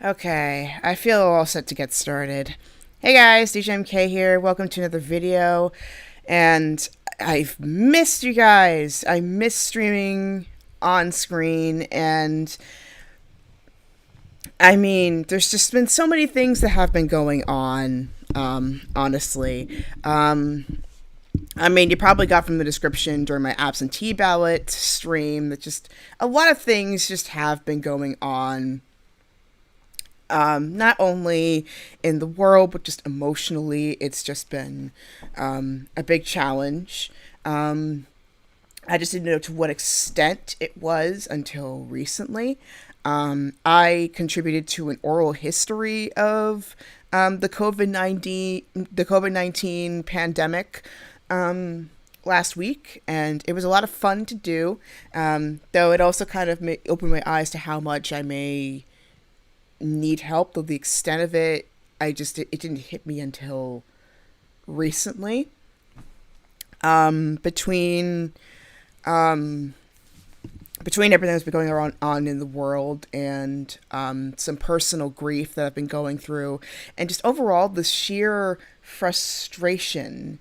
Okay, I feel all set to get started. Hey guys, DJMK here. Welcome to another video. And I've missed you guys. I miss streaming on screen, and I mean, there's just been so many things that have been going on, honestly. I mean, you probably got from the description during my absentee ballot stream that just a lot of things just have been going on. Not only in the world, but just emotionally, it's just been a big challenge. I just didn't know to what extent it was until recently. I contributed to an oral history of the COVID-19 pandemic last week, and it was a lot of fun to do. Though it also kind of opened my eyes to how much I may need help, though the extent of it, it didn't hit me until recently. Between between everything that's been going on in the world, and some personal grief that I've been going through, and just overall the sheer frustration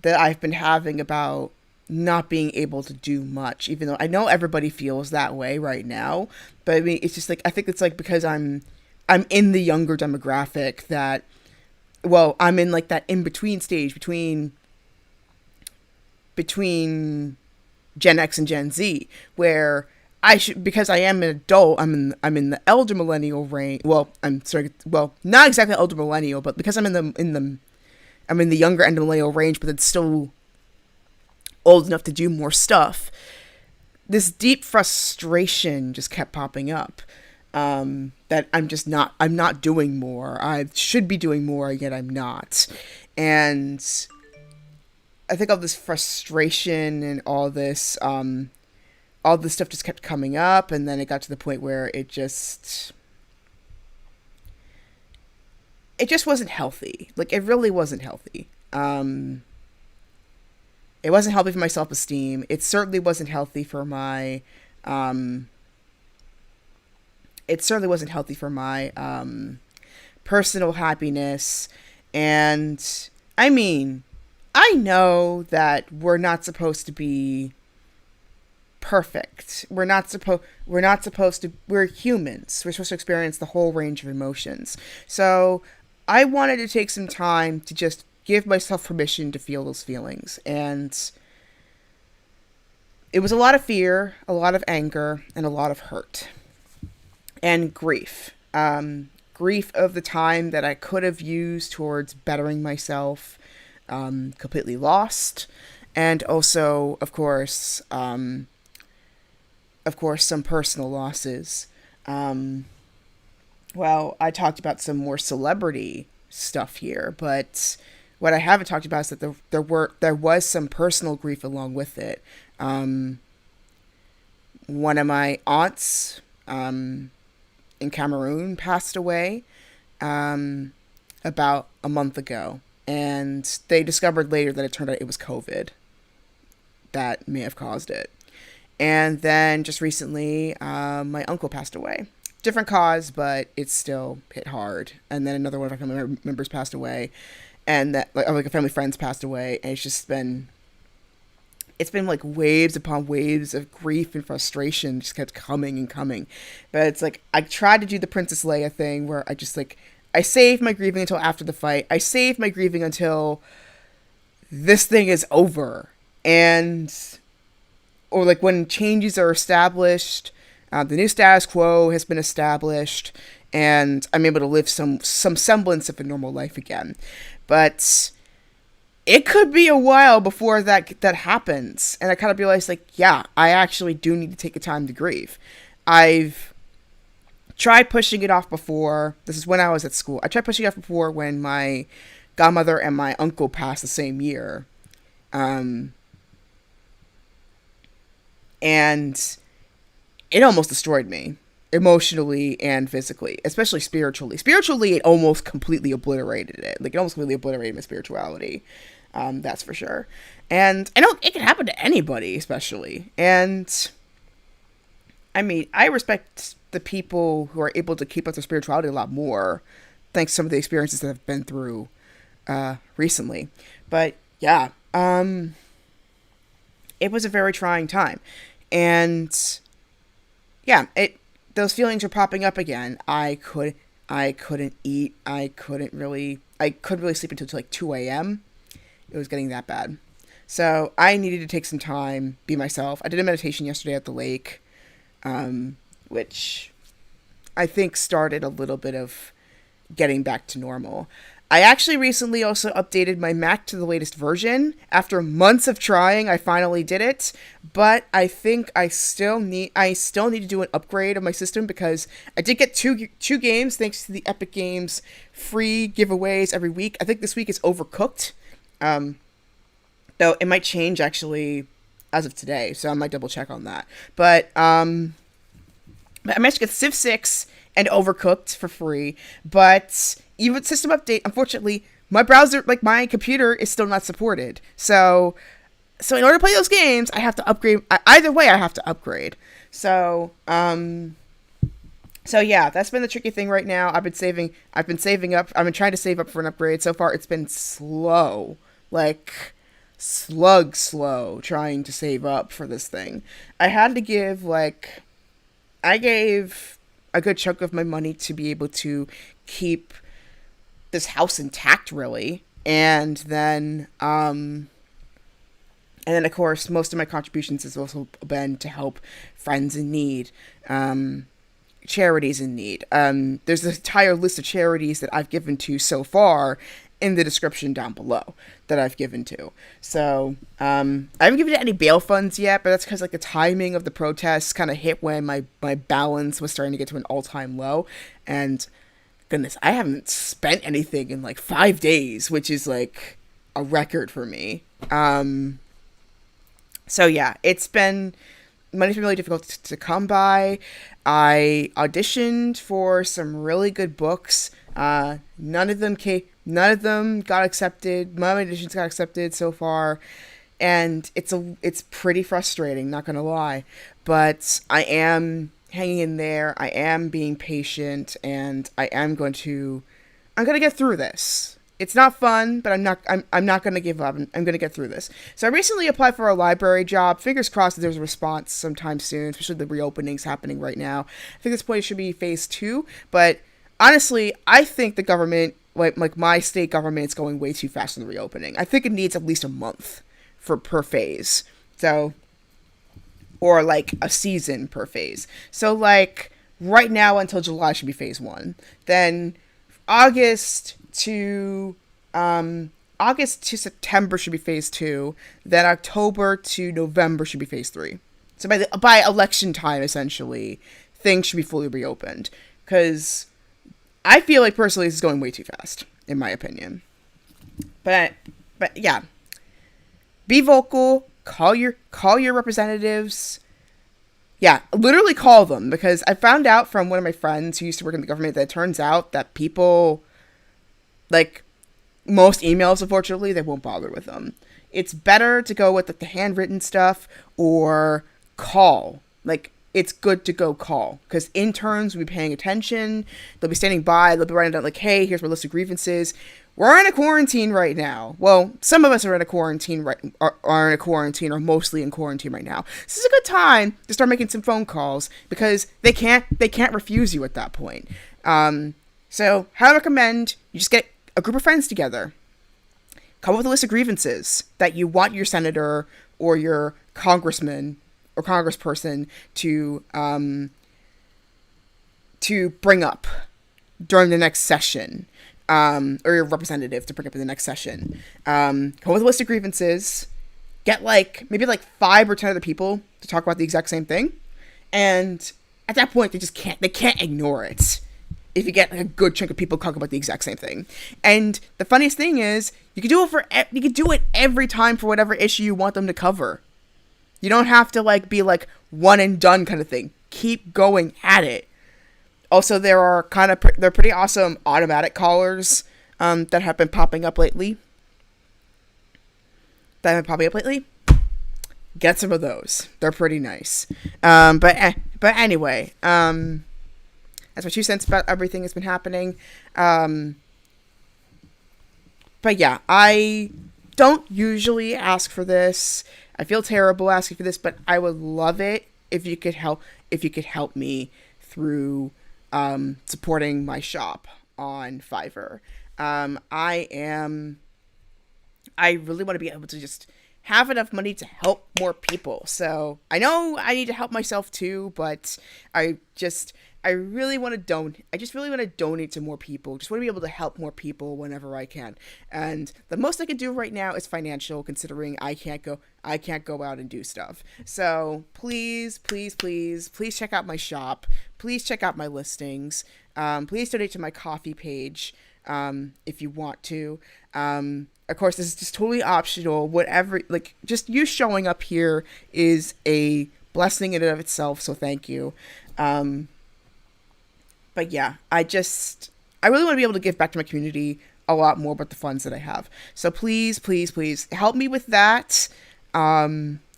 that I've been having about not being able to do much, even though I know everybody feels that way right now. But I mean, it's just like, I think it's like because I'm in the younger demographic that, well, I'm in like that in between stage between Gen X and Gen Z, where I should, because I am an adult, I'm in the elder millennial range. Well, I'm sorry, well, not exactly elder millennial, but because I'm I'm in the younger end of the millennial range, but it's still old enough to do more stuff. This deep frustration just kept popping up. That I'm not doing more. I should be doing more, yet I'm not. And I think all this frustration and all this stuff just kept coming up, and then it got to the point where it just wasn't healthy. Like, it really wasn't healthy. It wasn't healthy for my self-esteem. It certainly wasn't healthy for my personal happiness. And I mean, I know that we're not supposed to be perfect. We're supposed to, we're humans. We're supposed to experience the whole range of emotions. So I wanted to take some time to just give myself permission to feel those feelings. And it was a lot of fear, a lot of anger, and a lot of hurt. And grief. Grief of the time that I could have used towards bettering myself, completely lost. And also, of course, some personal losses. Well, I talked about some more celebrity stuff here, but what I haven't talked about is that there was some personal grief along with it. One of my aunts in Cameroon passed away about a month ago, and they discovered later that it turned out it was COVID that may have caused it. And then just recently, my uncle passed away. Different cause, but it still hit hard. And then another one of my family members passed away, and that like a family friend's passed away. And it's been like waves upon waves of grief and frustration just kept coming and coming. But it's like, I tried to do the Princess Leia thing where I saved my grieving until after the fight. I saved my grieving until this thing is over. Or like when changes are established, the new status quo has been established, and I'm able to live some semblance of a normal life again. But it could be a while before that happens. And I kind of realized, like, yeah, I actually do need to take the time to grieve. I've tried pushing it off before. This is when I was at school. I tried pushing it off before when my godmother and my uncle passed the same year. And it almost destroyed me, emotionally and physically, especially spiritually. Spiritually, it almost completely obliterated it. Like, it almost completely obliterated my spirituality. That's for sure. And I know it can happen to anybody, especially. And I mean, I respect the people who are able to keep up their spirituality a lot more, thanks to some of the experiences that I've been through recently. But yeah, it was a very trying time. And yeah, those feelings were popping up again. I couldn't eat. I couldn't really sleep until like 2 a.m. It was getting that bad. So I needed to take some time, be myself. I did a meditation yesterday at the lake, which I think started a little bit of getting back to normal. I actually recently also updated my Mac to the latest version. After months of trying, I finally did it. But I think I still need to do an upgrade of my system, because I did get two games thanks to the Epic Games free giveaways every week. I think this week is Overcooked. Though it might change actually as of today, so I might double check on that. But I managed to get Civ 6 and Overcooked for free, but even system update, unfortunately, my browser, like my computer, is still not supported. So in order to play those games, I have to upgrade. Either way, I have to upgrade. So, so yeah, that's been the tricky thing right now. I've been saving up. I've been trying to save up for an upgrade. So far, it's been slow, like slow, trying to save up for this thing. I had to give like I gave a good chunk of my money to be able to keep this house intact, really, and then of course most of my contributions has also been to help friends in need. Charities in need. There's an entire list of charities that I've given to so far in the description down below that I've given to. So I haven't given it any bail funds yet, but that's because like the timing of the protests kind of hit when my balance was starting to get to an all-time low. And goodness, I haven't spent anything in like 5 days, which is like a record for me. So yeah, money's been really difficult to come by. I auditioned for some really good books. None of them got accepted. My auditions got accepted so far, and it's pretty frustrating, not gonna lie. But I am hanging in there. I am being patient, and I'm gonna get through this. It's not fun, but I'm not going to give up. I'm going to get through this. So I recently applied for a library job. Fingers crossed that there's a response sometime soon, especially the reopenings happening right now. I think at this point it should be phase 2, but honestly, I think the government, like my state government, is going way too fast in the reopening. I think it needs at least a month for per phase. So, or like a season per phase. So like right now until July should be phase 1. Then August to August to September should be phase 2. Then October to November should be phase 3. So by election time, essentially, things should be fully reopened. Because I feel like personally this is going way too fast, in my opinion. But yeah, be vocal. Call your representatives. Yeah, literally call them, because I found out from one of my friends who used to work in the government that it turns out that people, like, most emails, unfortunately, they won't bother with them. It's better to go with like, the handwritten stuff or call. Like, it's good to go call, because interns will be paying attention. They'll be standing by. They'll be writing down like, hey, here's my list of grievances. We're in a quarantine right now. Well, some of us are in a quarantine are in a quarantine or mostly in quarantine right now. This is a good time to start making some phone calls, because they can't refuse you at that point. So I recommend you just get a group of friends together. Come up with a list of grievances that you want your senator or your congressman or congressperson to bring up during the next session. Or your representative to bring up in the next session. Come with a list of grievances. Get maybe 5 or 10 other people to talk about the exact same thing. And at that point, they can't ignore it. If you get a good chunk of people talking about the exact same thing. And the funniest thing is, you can do it every time for whatever issue you want them to cover. You don't have to be one and done kind of thing. Keep going at it. Also, there are they're pretty awesome automatic callers that have been popping up lately. Get some of those. They're pretty nice. But anyway, that's my 2 cents about everything that's been happening. But yeah, I don't usually ask for this. I feel terrible asking for this, but I would love it if you could help me through supporting my shop on Fiverr. I really want to be able to just have enough money to help more people. So I know I need to help myself too, but I really want to donate. I just really want to donate to more people. Just want to be able to help more people whenever I can. And the most I can do right now is financial, considering I can't go out and do stuff. So please check out my shop. Please check out my listings. Please donate to my Ko-fi page if you want to. Of course, this is just totally optional. Whatever, just you showing up here is a blessing in and of itself. So thank you. But yeah, I really want to be able to give back to my community a lot more about the funds that I have. So please help me with that.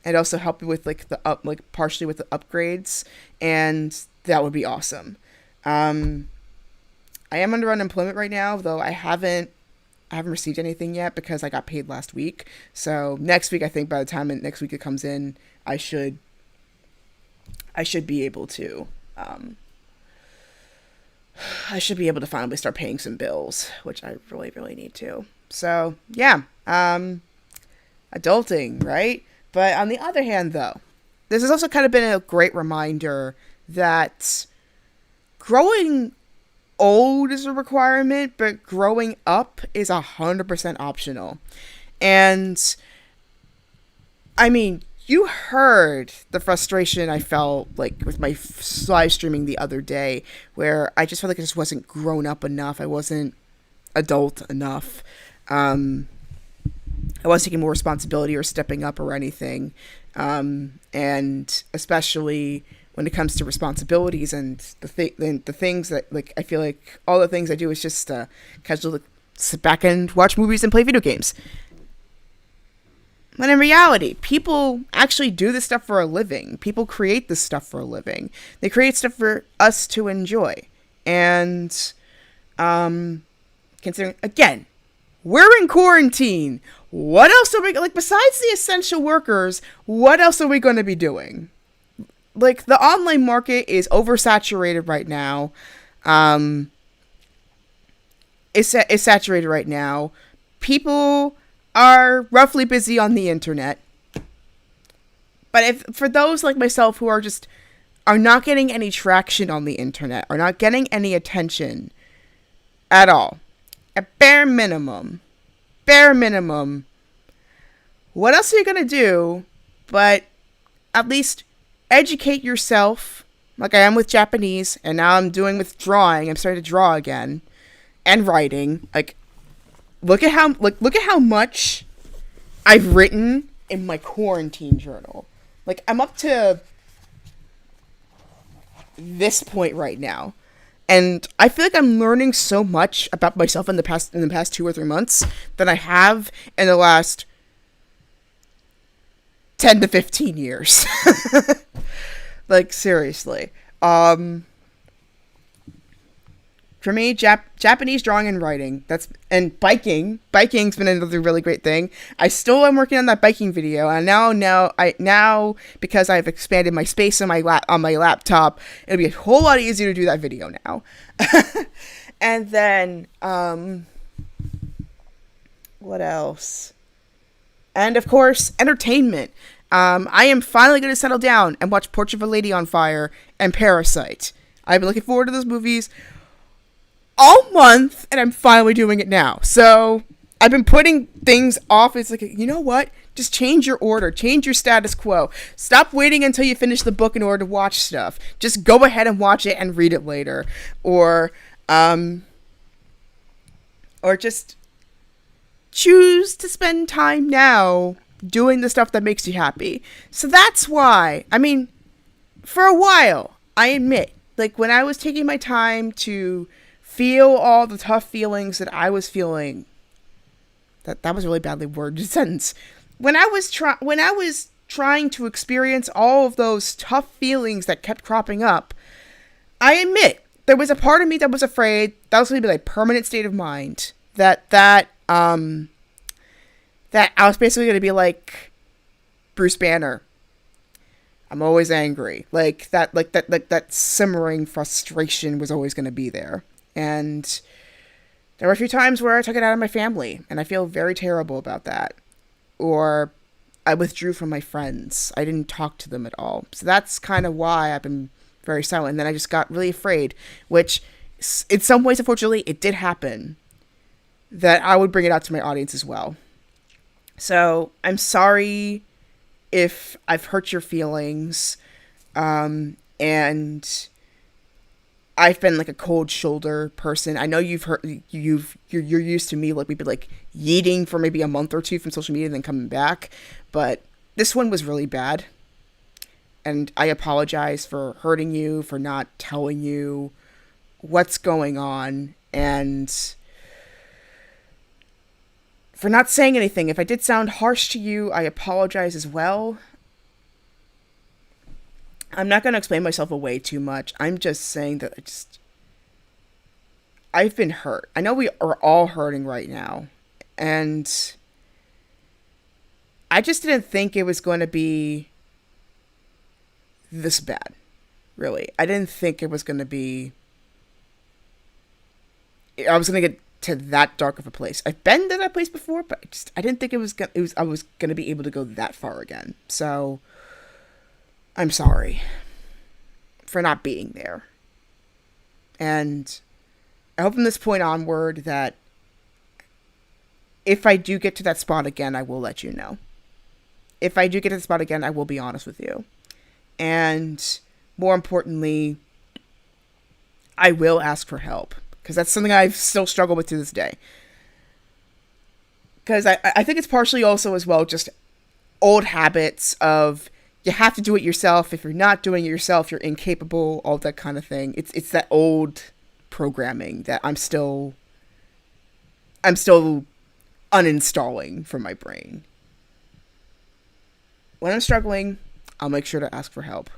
and also help me with like the up, like partially with the upgrades, and that would be awesome. Um, I am under unemployment right now, though I haven't received anything yet because I got paid last week. So next week, I think by the time next week it comes in, I should I should be able to um, I should be able to finally start paying some bills, which I really really need to. So yeah, adulting, right? But on the other hand, though, this has also kind of been a great reminder that growing old is a requirement, but growing up is 100% optional. And I mean, you heard the frustration I felt like with my live streaming the other day, where I just felt like I just wasn't grown up enough. I wasn't adult enough. Um, I wasn't taking more responsibility or stepping up or anything. And especially when it comes to responsibilities and the things that like I feel like all the things I do is just casually sit back and watch movies and play video games. When in reality, people actually do this stuff for a living. People create this stuff for a living. They create stuff for us to enjoy. And considering, again, we're in quarantine. What else are we, like, besides the essential workers, what else are we going to be doing? Like, the online market is oversaturated right now. Um, it's saturated right now. People are roughly busy on the internet. But if for those like myself who are not getting any traction on the internet, are not getting any attention at all, at bare minimum, what else are you gonna do but at least educate yourself, like I am with Japanese, and now I'm doing with drawing. I'm starting to draw again, and writing. Like, look at how much I've written in my quarantine journal. Like, I'm up to this point right now, and I feel like I'm learning so much about myself in the past 2 or 3 months than I have in the last 10 to 15 years. Like, seriously. For me, Japanese drawing and writing. And biking. Biking's been another really great thing. I still am working on that biking video, and now because I've expanded my space on my laptop, it'll be a whole lot easier to do that video now. And then what else? And of course, entertainment. I am finally going to settle down and watch Portrait of a Lady on Fire and Parasite. I've been looking forward to those movies all month, and I'm finally doing it now. So I've been putting things off. It's like, you know what? Just change your order. Change your status quo. Stop waiting until you finish the book in order to watch stuff. Just go ahead and watch it and read it later. Or just choose to spend time now doing the stuff that makes you happy. So that's why, I mean, for a while, I admit, like when I was taking my time to feel all the tough feelings that I was feeling, that was a really badly worded sentence. When I was trying to experience all of those tough feelings that kept cropping up, I admit there was a part of me that was afraid that was going to be like permanent state of mind. That I was basically going to be like Bruce Banner. I'm always angry. That simmering frustration was always going to be there. And there were a few times where I took it out on my family, and I feel very terrible about that. Or I withdrew from my friends. I didn't talk to them at all. So that's kind of why I've been very silent. And then I just got really afraid, which in some ways, unfortunately, it did happen, that I would bring it out to my audience as well. So I'm sorry if I've hurt your feelings, and I've been like a cold shoulder person. I know you're used to me like we've been like yeeting for maybe a month or two from social media and then coming back, but this one was really bad, and I apologize for hurting you, for not telling you what's going on, and for not saying anything. If I did sound harsh to you, I apologize as well. I'm not going to explain myself away too much. I'm just saying that I've been hurt. I know we are all hurting right now. And I just didn't think it was going to be this bad, really. I didn't think it was going to be. I was going to get to that dark of a place. I've been to that place before, but I didn't think I was going to be able to go that far again. So I'm sorry for not being there. And I hope from this point onward that if I do get to that spot again, I will let you know. If I do get to the spot again, I will be honest with you. And more importantly, I will ask for help. Because that's something I still struggle with to this day. Because I think it's partially also as well just old habits of you have to do it yourself. If you're not doing it yourself, you're incapable, all that kind of thing. It's that old programming that I'm still uninstalling from my brain. When I'm struggling, I'll make sure to ask for help.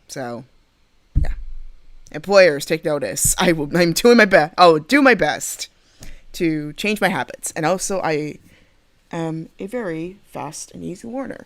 So, yeah. Employers, take notice. I'm doing my best. I will do my best to change my habits. And also, I am a very fast and easy learner.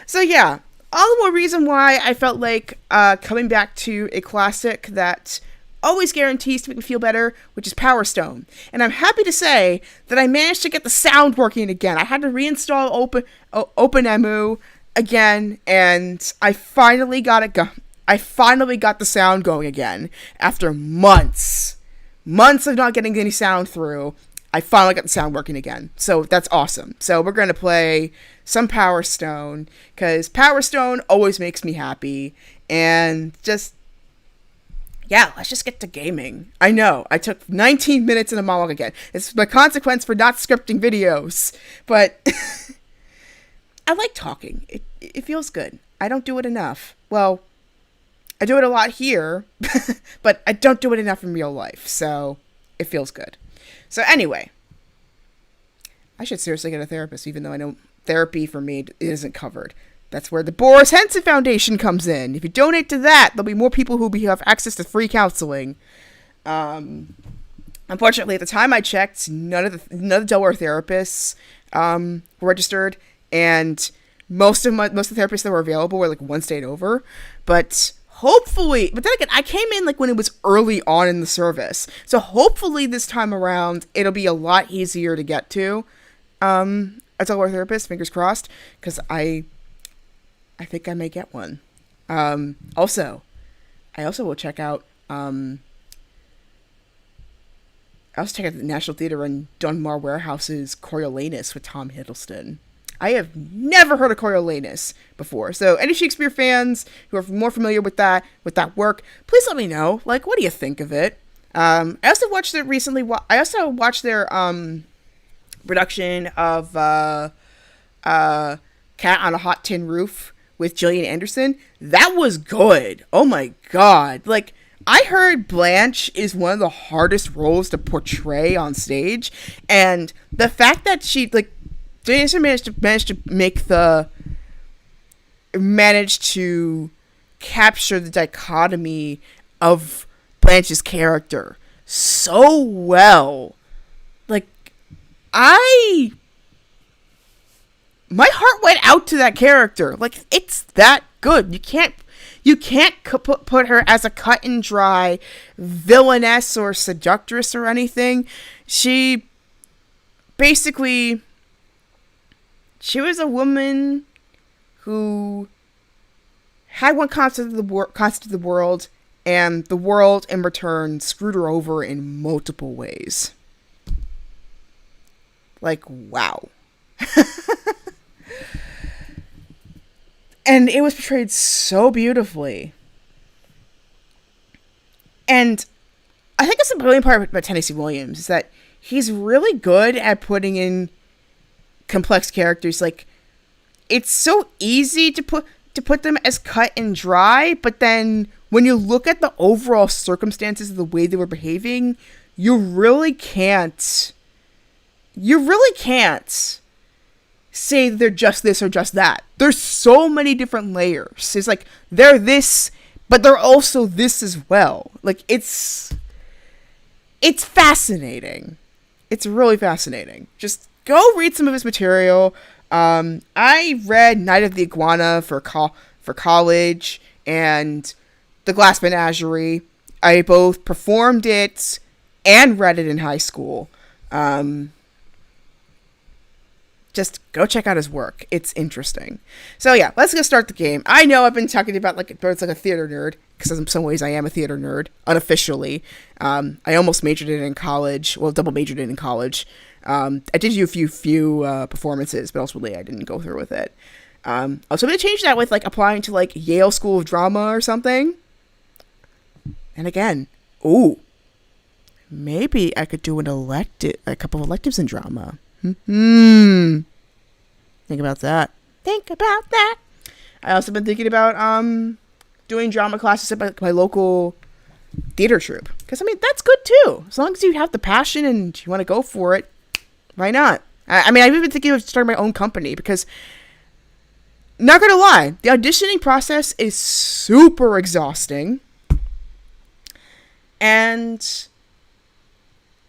So, yeah. All the more reason why I felt like coming back to a classic that always guarantees to make me feel better, which is Power Stone. And I'm happy to say that I managed to get the sound working again. I had to reinstall OpenEmu again, and I finally got it I finally got the sound going again after months of not getting any sound through. I finally got the sound working again. So that's awesome. So we're going to play some Power Stone because Power Stone always makes me happy. And just, yeah, let's just get to gaming. I know, I took 19 minutes in a monologue again. It's the consequence for not scripting videos. But I like talking. It feels good. I don't do it enough. Well, I do it a lot here, but I don't do it enough in real life. So it feels good. So anyway, I should seriously get a therapist, even though I know therapy for me isn't covered. That's where the Boris Henson Foundation comes in. If you donate to that, there'll be more people who have access to free counseling. Unfortunately, at the time I checked, none of the Delaware therapists were registered, and most of the therapists that were available were like one state over. But hopefully, but then again, I came in like when it was early on in the service, so hopefully this time around it'll be a lot easier to get to. A Delaware therapist, fingers crossed, because I think I may get one. Also, I also will check out. I also check out the National Theater and Dunbar Warehouse's Coriolanus with Tom Hiddleston. I have never heard of Coriolanus before, so any Shakespeare fans who are more familiar with that work, please let me know. Like, what do you think of it? I also watched it recently. I also watched their production of Cat on a Hot Tin Roof with Gillian Anderson. That was good. Oh my god! Like, I heard Blanche is one of the hardest roles to portray on stage, and the fact that she Gillian Anderson managed to capture the dichotomy of Blanche's character so well. Like, my heart went out to that character. Like, it's that good. You can't put her as a cut and dry villainess or seductress or anything. She was a woman who had one constant of the world, and the world in return screwed her over in multiple ways. Like, wow. And it was portrayed so beautifully. And I think that's the brilliant part about Tennessee Williams, is that he's really good at putting in complex characters. Like, it's so easy to put them as cut and dry, but then when you look at the overall circumstances of the way they were behaving, you really can't say they're just this or just that. There's so many different layers. It's like they're this, but they're also this as well. Like it's fascinating. It's really fascinating. Just go read some of his material. I read Night of the Iguana for college, and The Glass Menagerie. I both performed it and read it in high school. Just go check out his work. It's interesting. So yeah, let's get start the game. I know I've been talking about it's like a theater nerd, because in some ways I am a theater nerd, unofficially. I almost majored in it in college. Well, double majored in college. I did do a few performances, but ultimately I didn't go through with it. So I'm going to change that with like applying to like Yale School of Drama or something. And again, maybe I could do a couple of electives in drama. Think about that. I also been thinking about doing drama classes at my local theater troupe, because I mean that's good too. As long as you have the passion and you want to go for it, why not? I mean, I've even been thinking of starting my own company, because not gonna lie, the auditioning process is super exhausting, and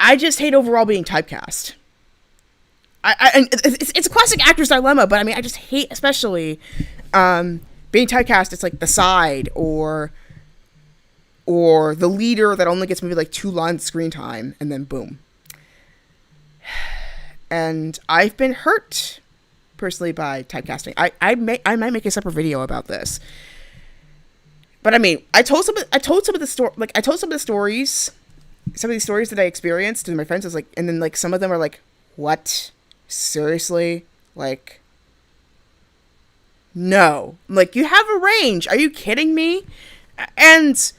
I just hate overall being typecast. And it's a classic actor's dilemma, but I mean, I just hate, especially being typecast. It's like the side or the leader that only gets maybe like 2 lines of screen time, and then boom. And I've been hurt personally by typecasting. I might make a separate video about this. But I mean, I told some of the stories that I experienced to my friends. I was like, and then like some of them are like, what? Seriously? Like, no. Like, you have a range. Are you kidding me? And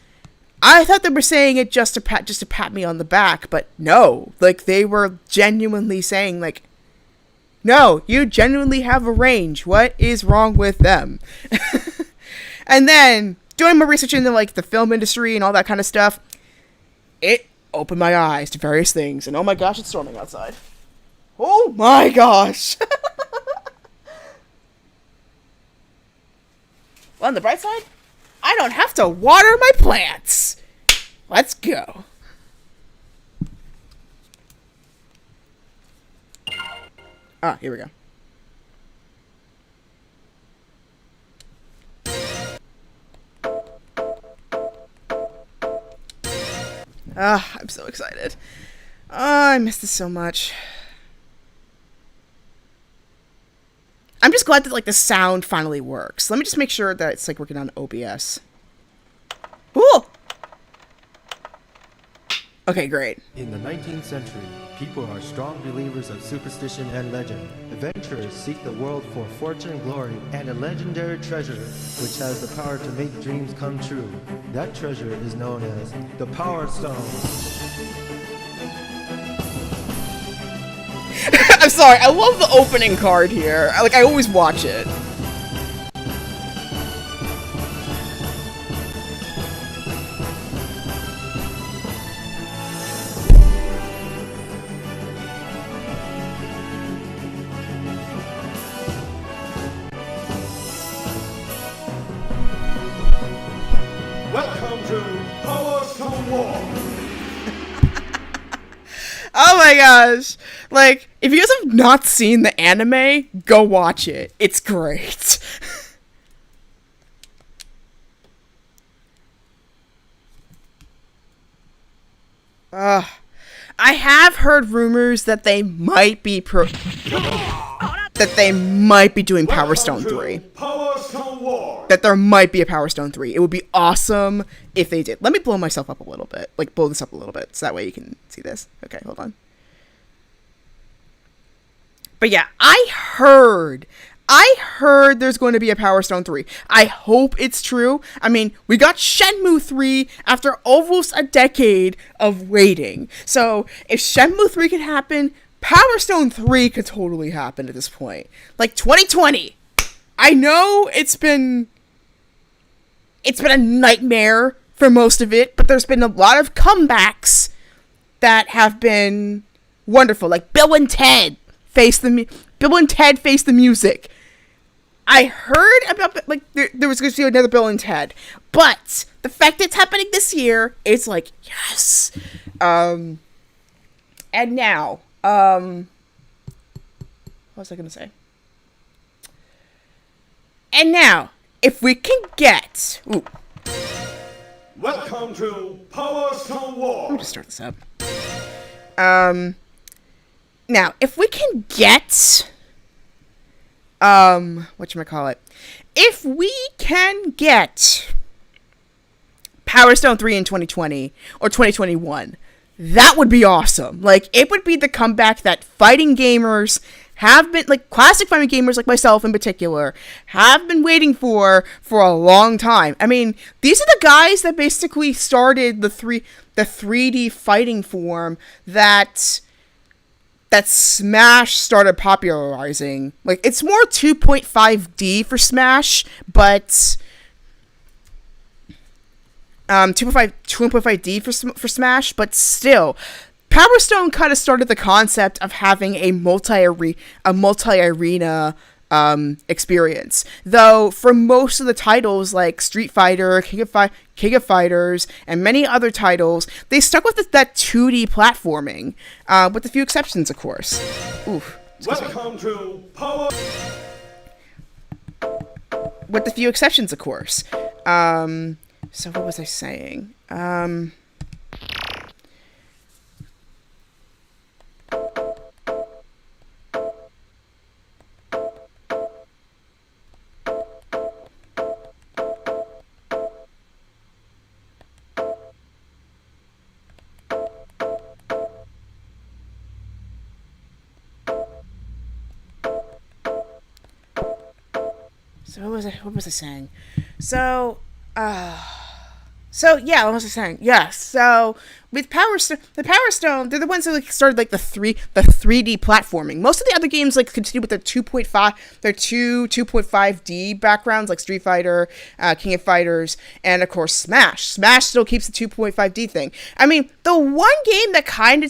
I thought they were saying it just to pat me on the back, but no. Like, they were genuinely saying, like, no, you genuinely have a range. What is wrong with them? And then doing my research into like the film industry and all that kind of stuff, it opened my eyes to various things. And oh my gosh, it's storming outside. Oh my gosh. Well, on the bright side, I don't have to water my plants. Let's go. Here we go. I'm so excited. I miss this so much. I'm just glad that like the sound finally works. Let me just make sure that it's like working on OBS. Ooh! Okay, great. In the 19th century, people are strong believers of superstition and legend. Adventurers seek the world for fortune and glory and a legendary treasure which has the power to make dreams come true. That treasure is known as the Power Stone. I'm sorry, I love the opening card here. I always watch it. Welcome to Power Stone War. Oh my gosh. Like, if you guys have not seen the anime, go watch it. It's great. I have heard rumors that they might be doing Power Stone 3. Power Stone War. That there might be a Power Stone 3. It would be awesome if they did. Let me blow myself up a little bit. Like, blow this up a little bit, so that way you can see this. Okay, hold on. But yeah, I heard there's going to be a Power Stone 3. I hope it's true. I mean, we got Shenmue 3 after almost a decade of waiting. So, if Shenmue 3 can happen, Power Stone 3 could totally happen at this point. Like 2020. I know it's been a nightmare for most of it, but there's been a lot of comebacks that have been wonderful. Like Bill and Ted Face the Bill and Ted Face the Music. I heard about, like, there was going to be another Bill and Ted, but the fact that it's happening this year, it's like, yes. And now, what was I going to say? And now, if we can get, Welcome to Power Stone War. let me just start this up. Now, if we can get, whatchamacallit, if we can get Power Stone 3 in 2020 or 2021, that would be awesome. Like, it would be the comeback that fighting gamers have been, like, classic fighting gamers like myself in particular, have been waiting for a long time. I mean, these are the guys that basically started the 3D fighting form that Smash started popularizing. Like, it's more 2.5D for Smash, but 2.5D for Smash, but still, Power Stone kind of started the concept of having a multi-arena experience. Though for most of the titles like Street Fighter, King of Fighters, and many other titles, they stuck with that 2D platforming, with a few exceptions, of course. Oof. Welcome to Power. With a few exceptions, of course. So what was I saying? So what was I saying? So yeah, what was I saying? Yeah, so with the Power Stone, they're the ones that like started like the 3D platforming. Most of the other games like continue with their 2.5D backgrounds, like Street Fighter, King of Fighters, and of course Smash. Smash still keeps the 2.5D thing. I mean, the one game that kind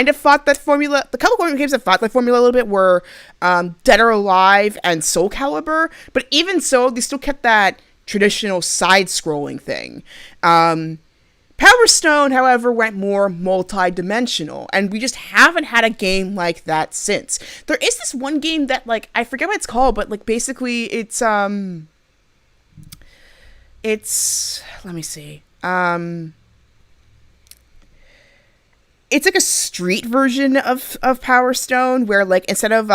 of fought that formula, the couple of games that fought that formula a little bit were Dead or Alive and Soul Calibur, but even so, they still kept that traditional side-scrolling thing. Power Stone, however, went more multi-dimensional, and we just haven't had a game like that since. There is this one game that, like, I forget what it's called, but, like, basically, it's, let me see, it's like a street version of Power Stone, where, like, instead of,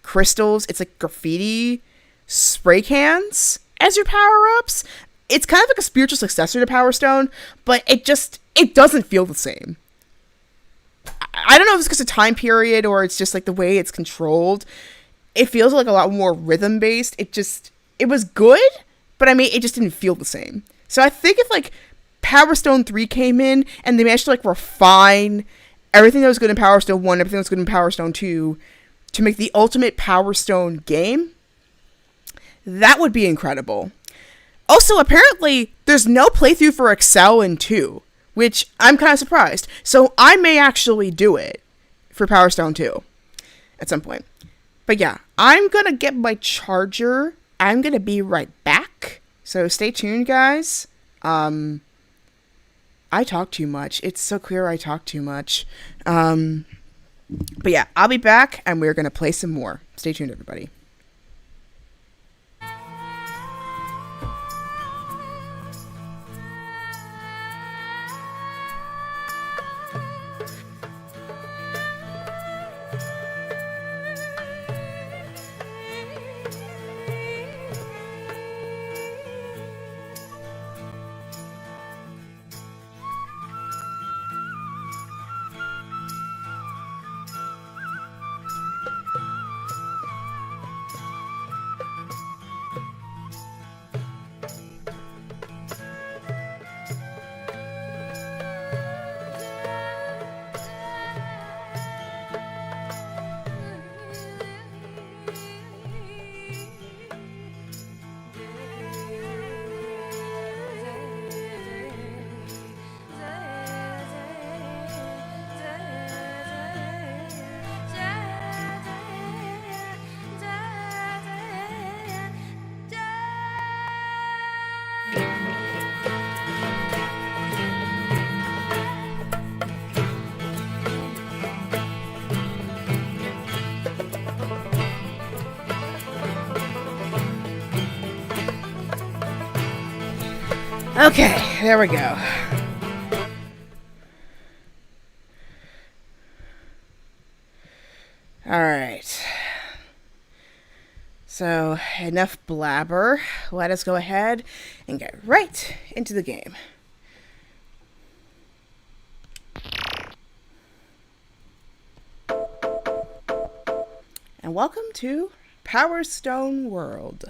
crystals, it's, like, graffiti spray cans as your power-ups. It's kind of like a spiritual successor to Power Stone, but it doesn't feel the same. I don't know if it's because of time period or it's just like the way it's controlled. It feels like a lot more rhythm-based. It was good, but I mean, it just didn't feel the same. So I think if like Power Stone 3 came in and they managed to like refine everything that was good in Power Stone 1, everything that was good in Power Stone 2 to make the ultimate Power Stone game, that would be incredible. Also, apparently, there's no playthrough for Excel in 2, which I'm kind of surprised. So I may actually do it for Power Stone 2 at some point. But yeah, I'm going to get my charger. I'm going to be right back. So stay tuned, guys. I talk too much. It's so clear I talk too much. But yeah, I'll be back, and we're going to play some more. Stay tuned, everybody. Okay, there we go. Alright. So, enough blabber. Let us go ahead and get right into the game. And welcome to Power Stone World.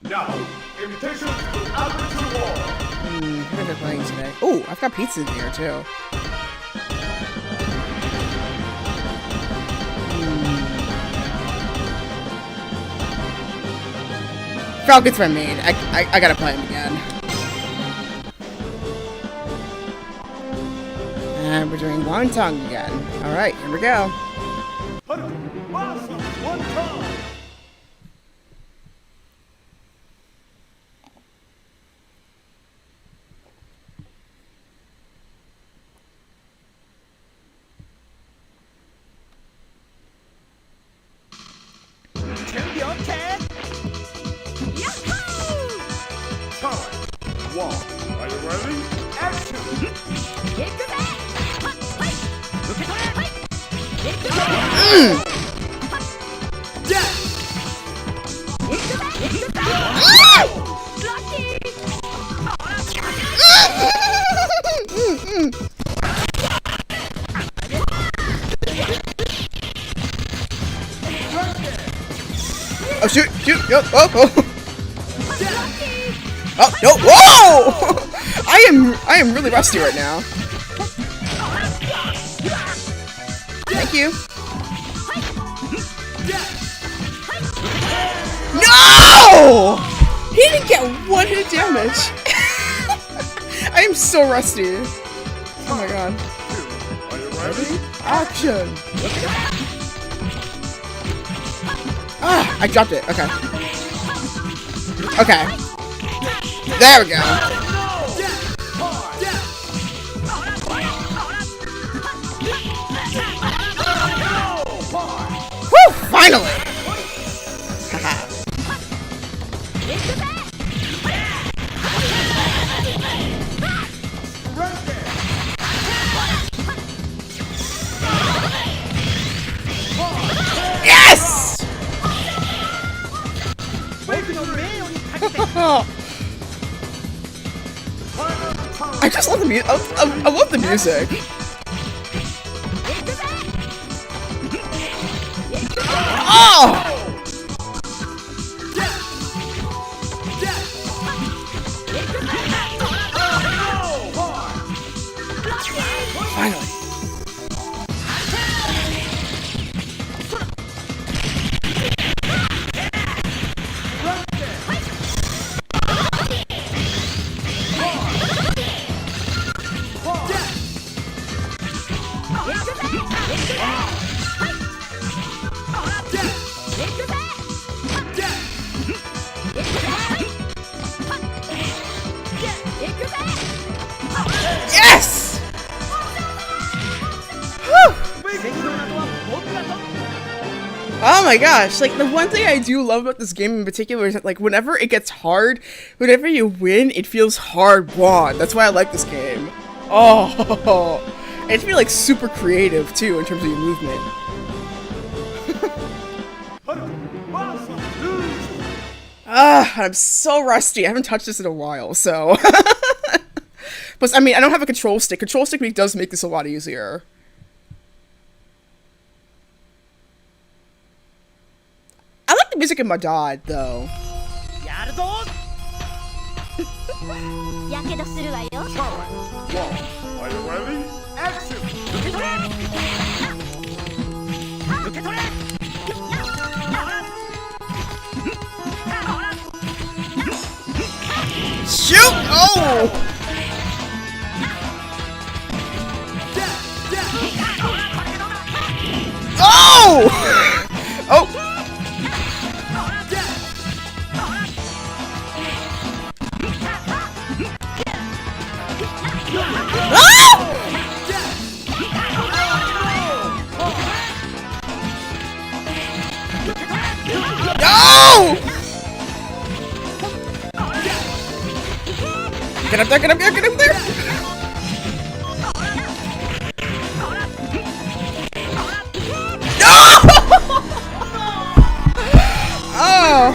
Now, invitation to Aperture Wall. What are they playing today? Oh, I've got pizza in here too. Falcon's my main. I gotta play him again. And we're doing wonton again. Alright, here we go. One time. Time. One. Are you ready? Action. Oh shoot, shoot, yo, oh. Oh no, whoa! I am really rusty right now. Thank you. No! He didn't get one hit damage. I am so rusty. Oh my god. Are you ready? Action! Ah, I dropped it. Okay. Okay. There we go. Whew, finally! Haha. Yes! I just love the music. I love the music. Oh! Finally. Yes! Whew. Oh my gosh, like the one thing I do love about this game in particular is that like whenever it gets hard, whenever you win, it feels hard won. That's why I like this game. Oh, and it feels like super creative too in terms of your movement. I'm so rusty. I haven't touched this in a while, so. Plus, I mean, I don't have a control stick. Control stick does make this a lot easier. I like the music in my dad, though. Are you ready? Action. Shoot! Oh! Oh! Oh! Ah! Get up there, get up there, get up there! No! Oh!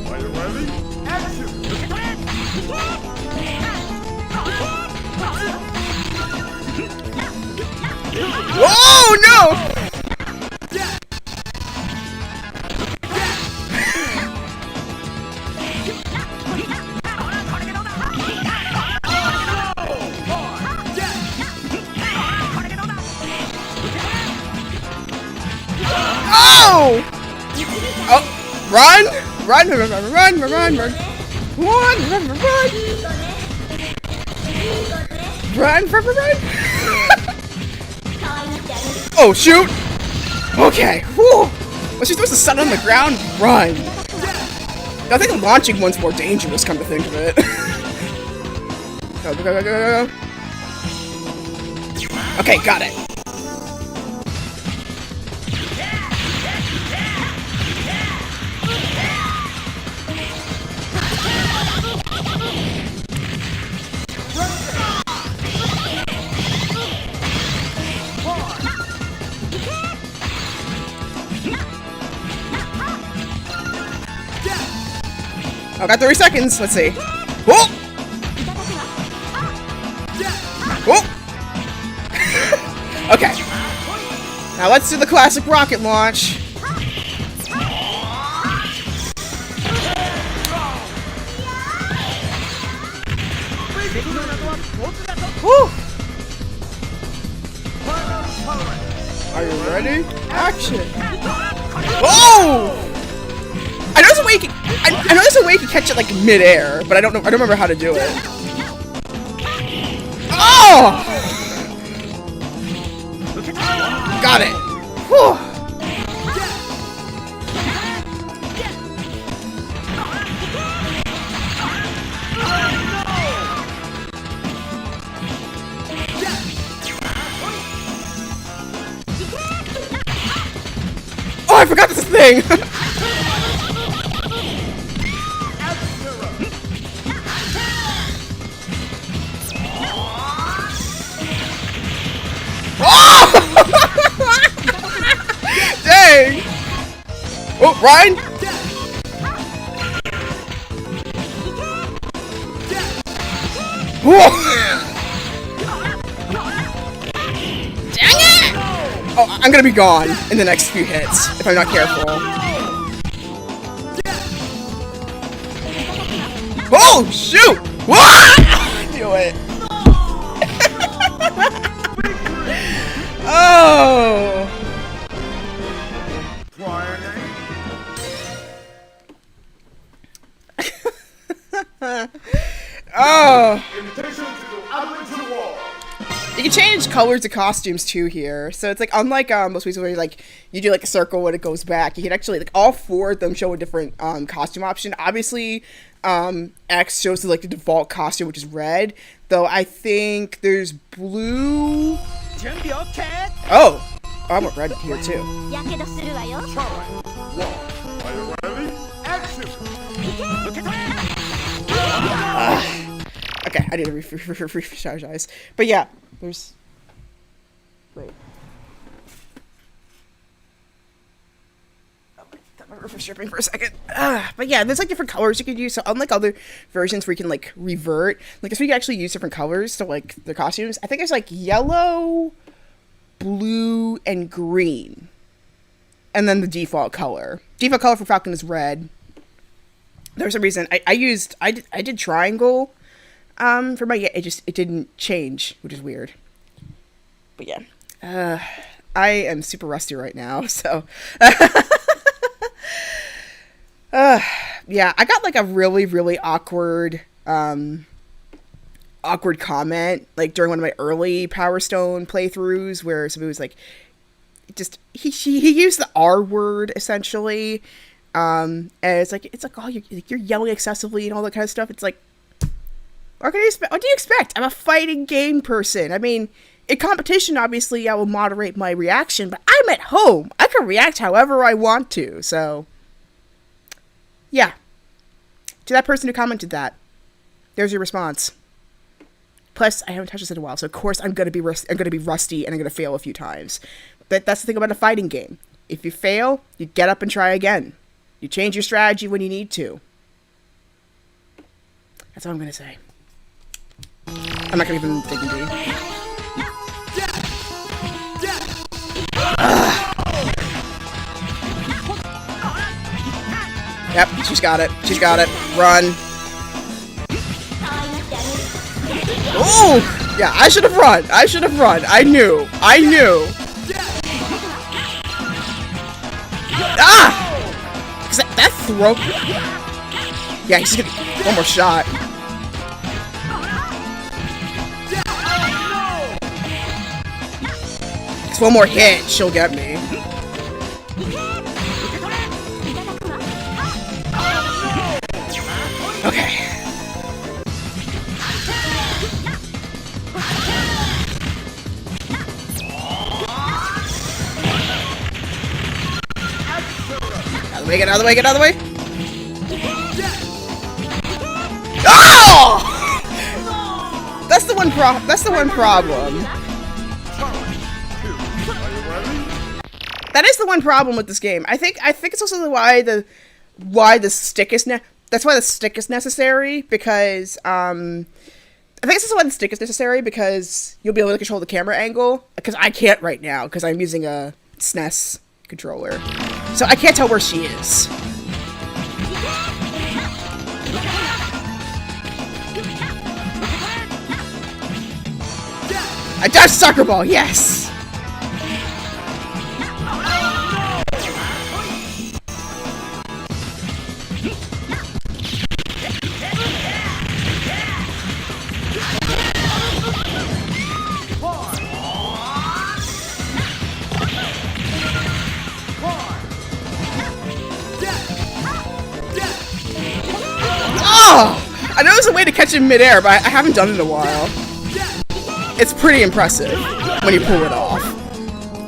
Are you ready? Action! Oh no! Oh! Oh! Run! Run! Run! Run! Run! Run! Run! Run! Run! Run! Run! Run! Run! Oh shoot! Okay. Whew. Let's just throw the sun on the ground. Run! I think the launching one's more dangerous. Come to think of it. Go, go, go, go, go, go. Okay, got it. I got 30 seconds. Let's see. Whoa! Whoa! Okay. Now let's do the classic rocket launch. Woo! Are you ready? Action! Whoa! I know there's a way you can. I know there's a way you can catch it like mid-air, but I don't know. I don't remember how to do it. Oh! Got it. Whew. Oh, I forgot this thing. Dang! Oh, Ryan! Whoa! Dang it! Oh, I'm gonna be gone in the next few hits if I'm not careful. Oh, shoot! Whoa! Do it. Oh! Oh! You can change colors of costumes too here, so it's like unlike most movies where like you do like a circle when it goes back. You can actually like all four of them show a different costume option. Obviously, X shows like the default costume, which is red. Though I think there's blue. Oh, I'm red here too. Are you ready? Action! Okay, I need to re-strategize. But yeah, there's... Wait. Oh, got my roof was stripping for a second. But yeah, there's like different colors you could use. So unlike other versions where you can like revert, like this, we can actually use different colors to like their costumes. I think there's like yellow, blue, and green. And then the default color. Default color for Falcon is red. There was some reason I did triangle for my, it didn't change, which is weird. But yeah, I am super rusty right now, so yeah, I got like a really awkward comment like during one of my early Power Stone playthroughs where somebody was like, just he used the R word essentially. And it's like, oh, you're yelling excessively and all that kind of stuff. It's like, what do you expect? I'm a fighting game person. I mean, in competition, obviously, I will moderate my reaction, but I'm at home. I can react however I want to, so. Yeah. To that person who commented that, there's your response. Plus, I haven't touched this in a while, so of course I'm gonna be rusty and I'm gonna fail a few times. But that's the thing about a fighting game. If you fail, you get up and try again. You change your strategy when you need to. That's all I'm gonna say. I'm not gonna even dig into it. Yep, she's got it. She's got it. Run. Oh! Yeah, I should have run. I should have run. I knew. I knew. Ah! Cause that throw. Yeah, he's gonna. One more shot. Just one more hit, she'll get me. Okay. Out of the way, get out of the way, get out of the way! Oh! That's the one problem. That is the one problem with this game. I think it's also why the stick is that's why the stick is necessary, because I think it's also why the stick is necessary, because you'll be able to control the camera angle, because I can't right now because I'm using a SNES controller. So I can't tell where she is. I dodged soccer ball, yes! Oh! I know there's a way to catch him midair, but I haven't done it in a while. It's pretty impressive when you pull it off.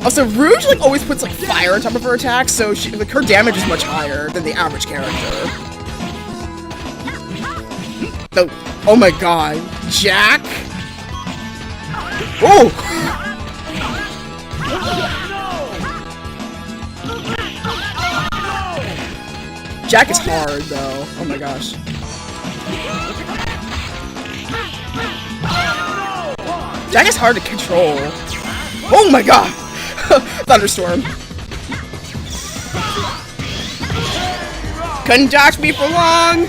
Also, Rouge like always puts like fire on top of her attacks, so her damage is much higher than the average character. Oh my god, Jack! Oh! Jack is hard though. Oh my gosh. Jack is hard to control. Oh my god! Thunderstorm. Couldn't dodge me for long!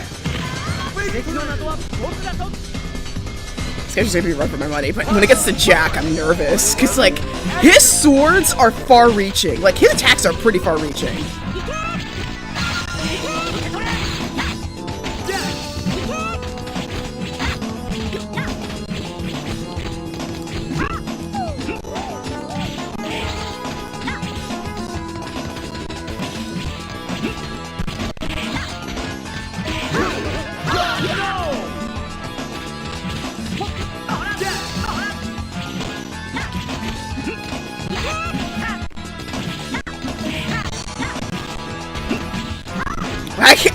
This guy's just gonna be run for my money, but when it gets to Jack, I'm nervous. Cause like, his swords are far-reaching. Like, his attacks are pretty far-reaching. I can't.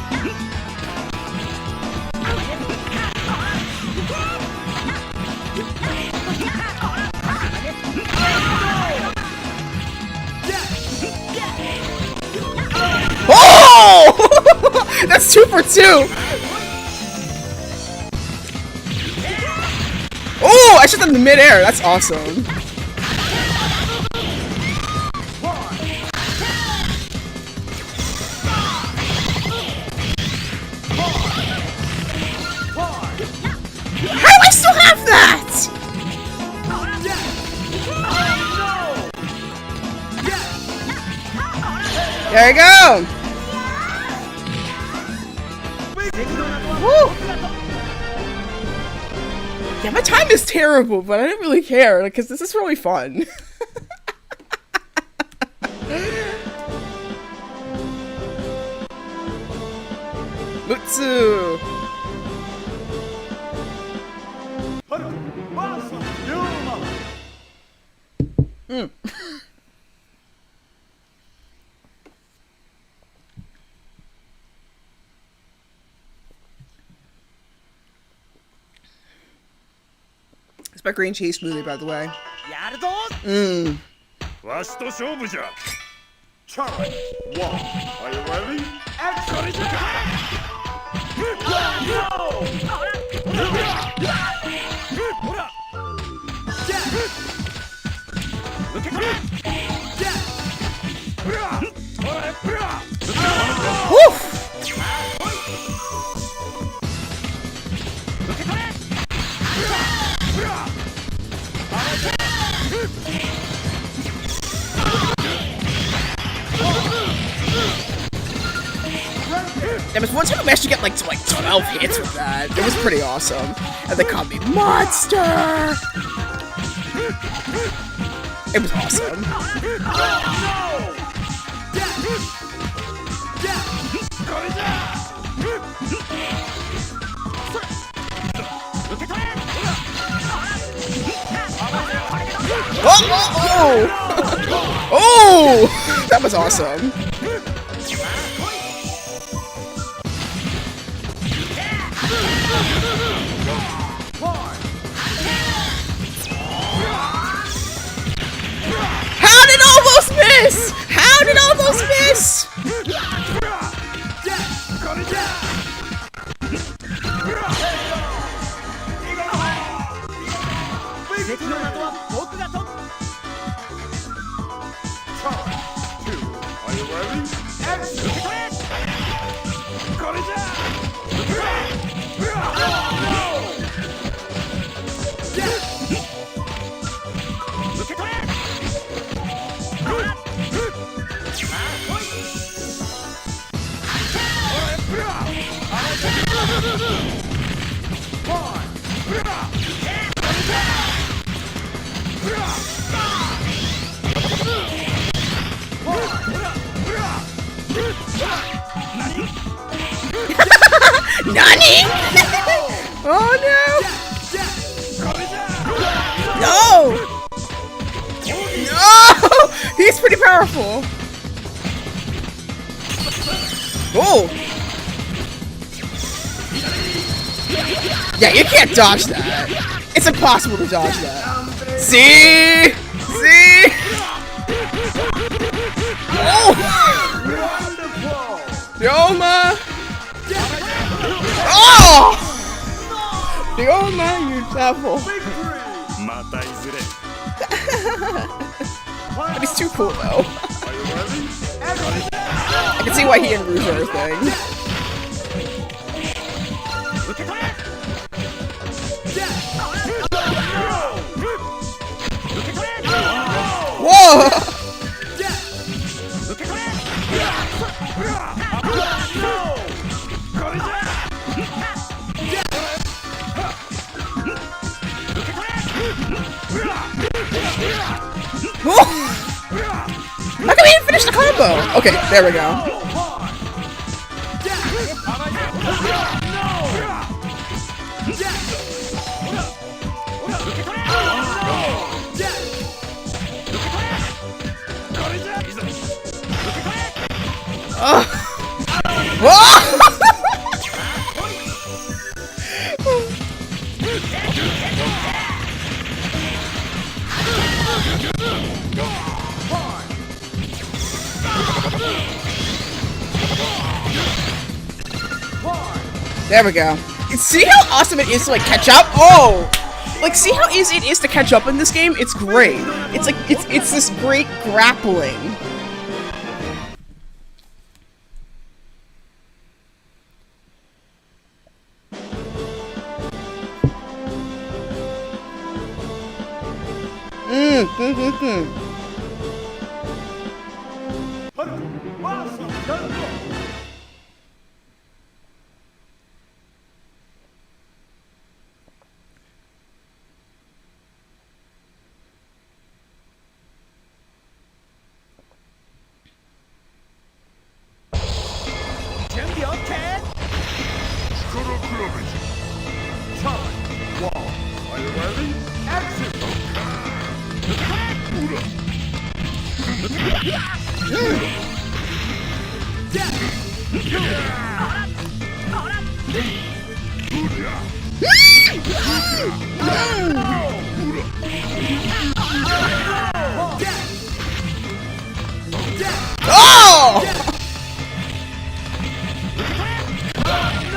Oh! That's 2 for 2. Oh! I shot them in midair. That's awesome. How do I still have that? There we go. Woo. Yeah, my time is terrible, but I didn't really care because this is really fun. Mutsu. my green cheese smoothie, by the way. Mmm. わしと勝負じゃ Challenge 1 Are you ready? Action! There was one time I managed to get like to 12 hits with that. It was pretty awesome. And they called me Monster! It was awesome. Oh! Oh! That was awesome. How did almost miss? How did almost miss? Are you ready? Nani? Oh no! No! No! He's pretty powerful. Oh! Yeah, you can't dodge that. It's impossible to dodge that. See? See? Oh! Ryoma! Oh! Ryoma, you devil. またいずれ But he's too cool though. Are you ready? I can see why he and Rouge are a thing. Whoa! How come he didn't finish the combo? Okay, there we go. There we go. See how awesome it is to like catch up? Oh! Like see how easy it is to catch up in this game? It's great. It's like it's this great grappling. Are you ready? Action!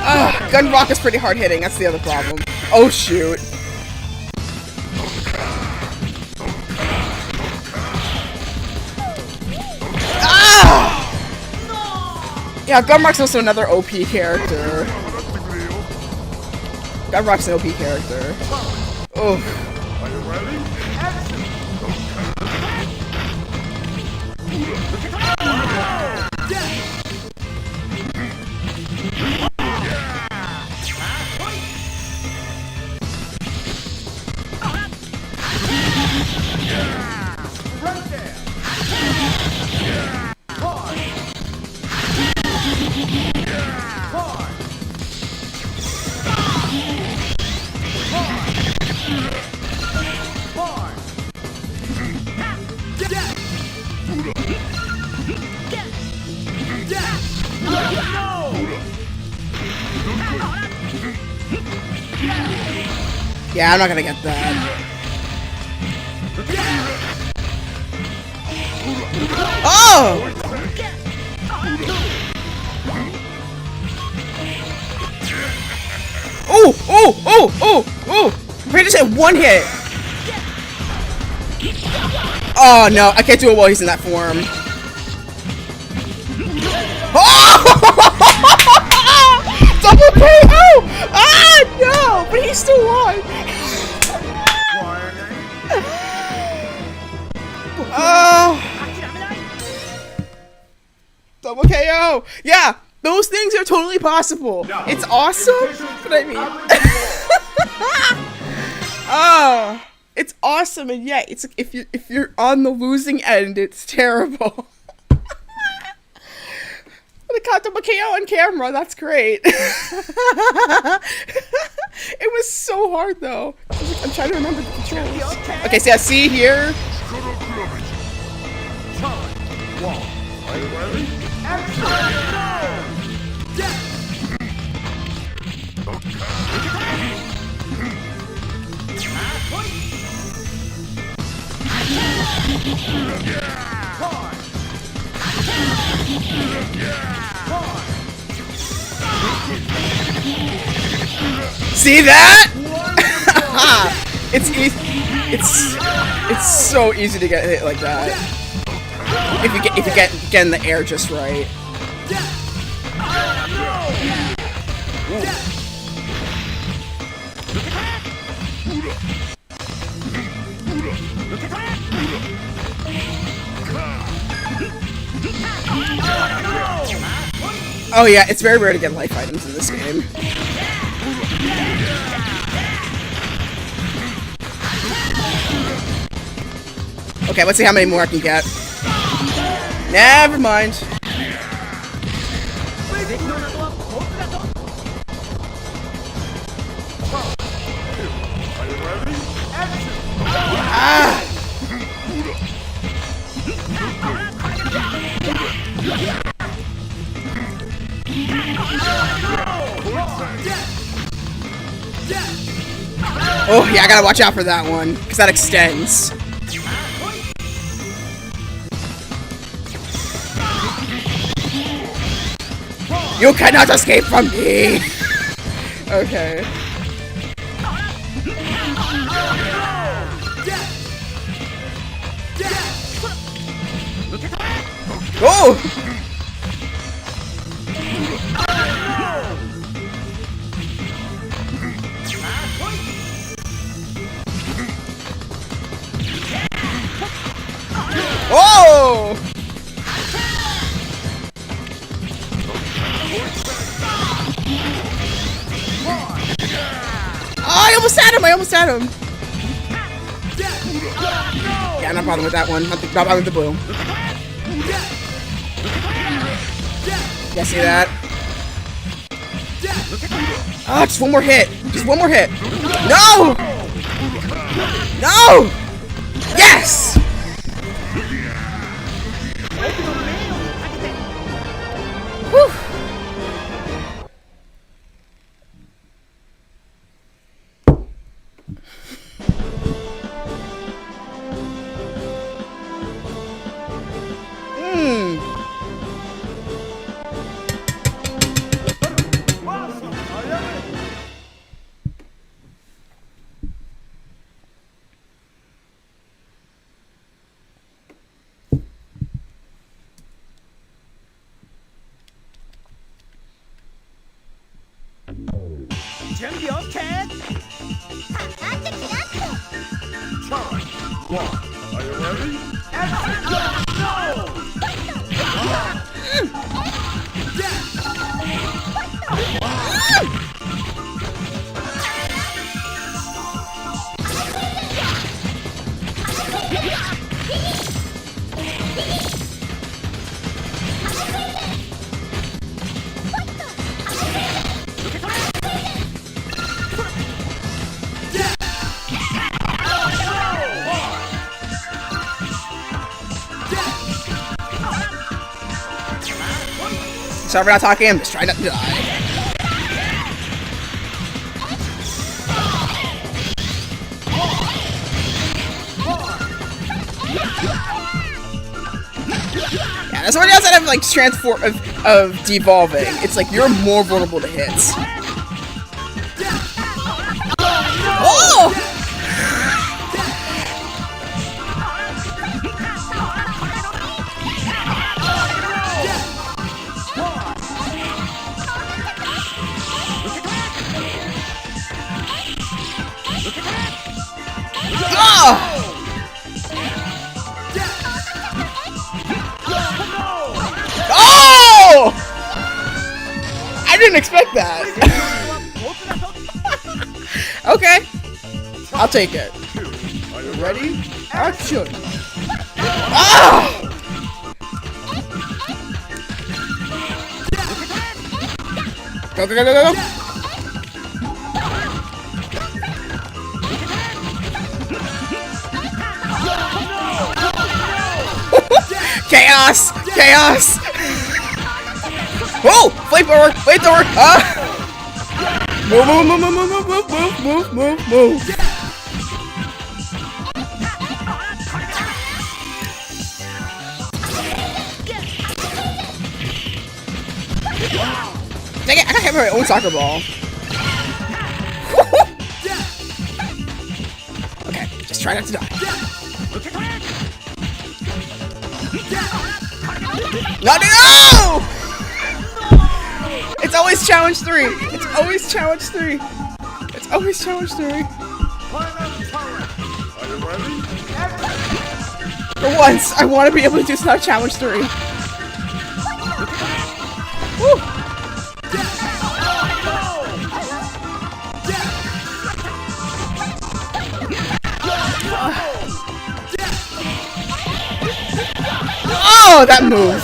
Oh! Gun Rock is pretty hard hitting, that's the other problem. Oh shoot. Ah! Yeah, Gunrock's also another OP character. Gunrock's an OP character. Oh. Are you ready? Yeah, I'm not gonna get that. Oh! Oh! Oh! Oh! Oh! Oh! I just hit one hit. Oh no, I can't do it while he's in that form. Oh! Double KO! Ah no! But he still won. Double KO! Yeah! Those things are totally possible! It's awesome, but I mean... Oh! It's awesome, and yet, it's if you're on the losing end, it's terrible. I caught double KO on camera, that's great. It was so hard, though. I'm trying to remember the controls. Okay, so yeah, see here? Are you ready? See that? It's easy. It's so easy to get hit like that. If you get in the air just right. Oh yeah, it's very rare to get life items in this game. Okay, let's see how many more I can get. Never mind. Ah! Oh yeah, I gotta watch out for that one, because that extends. You cannot escape from me! Okay. Oh! Oh! I almost had him! I almost had him! Yeah, not bothering with that one. Not bothering with the blue. Yeah, see that? Ah, just one more hit! Just one more hit! No! No! Yes! Whew. 준비 오케이. Challenge 1. Are you ready? Action! Go! Sorry for not talking, I'm just trying not to die. Yeah, that's what outside of like transform of devolving. It's like you're more vulnerable to hits. Oh! Oh! I didn't expect that. Okay. I'll take it. Are you Ready? Action! Ah! Go, go, go, go, go, go! Chaos! Chaos! Whoa! Flamethrower! Flamethrower! Ah! Move, move, move, move, move, move, move, move, move, move. Dang it, I gotta have my own soccer ball. Okay, just try not to die. No, no, no! It's always challenge 3. It's always challenge 3. It's always challenge 3. Are you ready? For once, I want to be able to do not challenge 3. Woo! Oh, that move!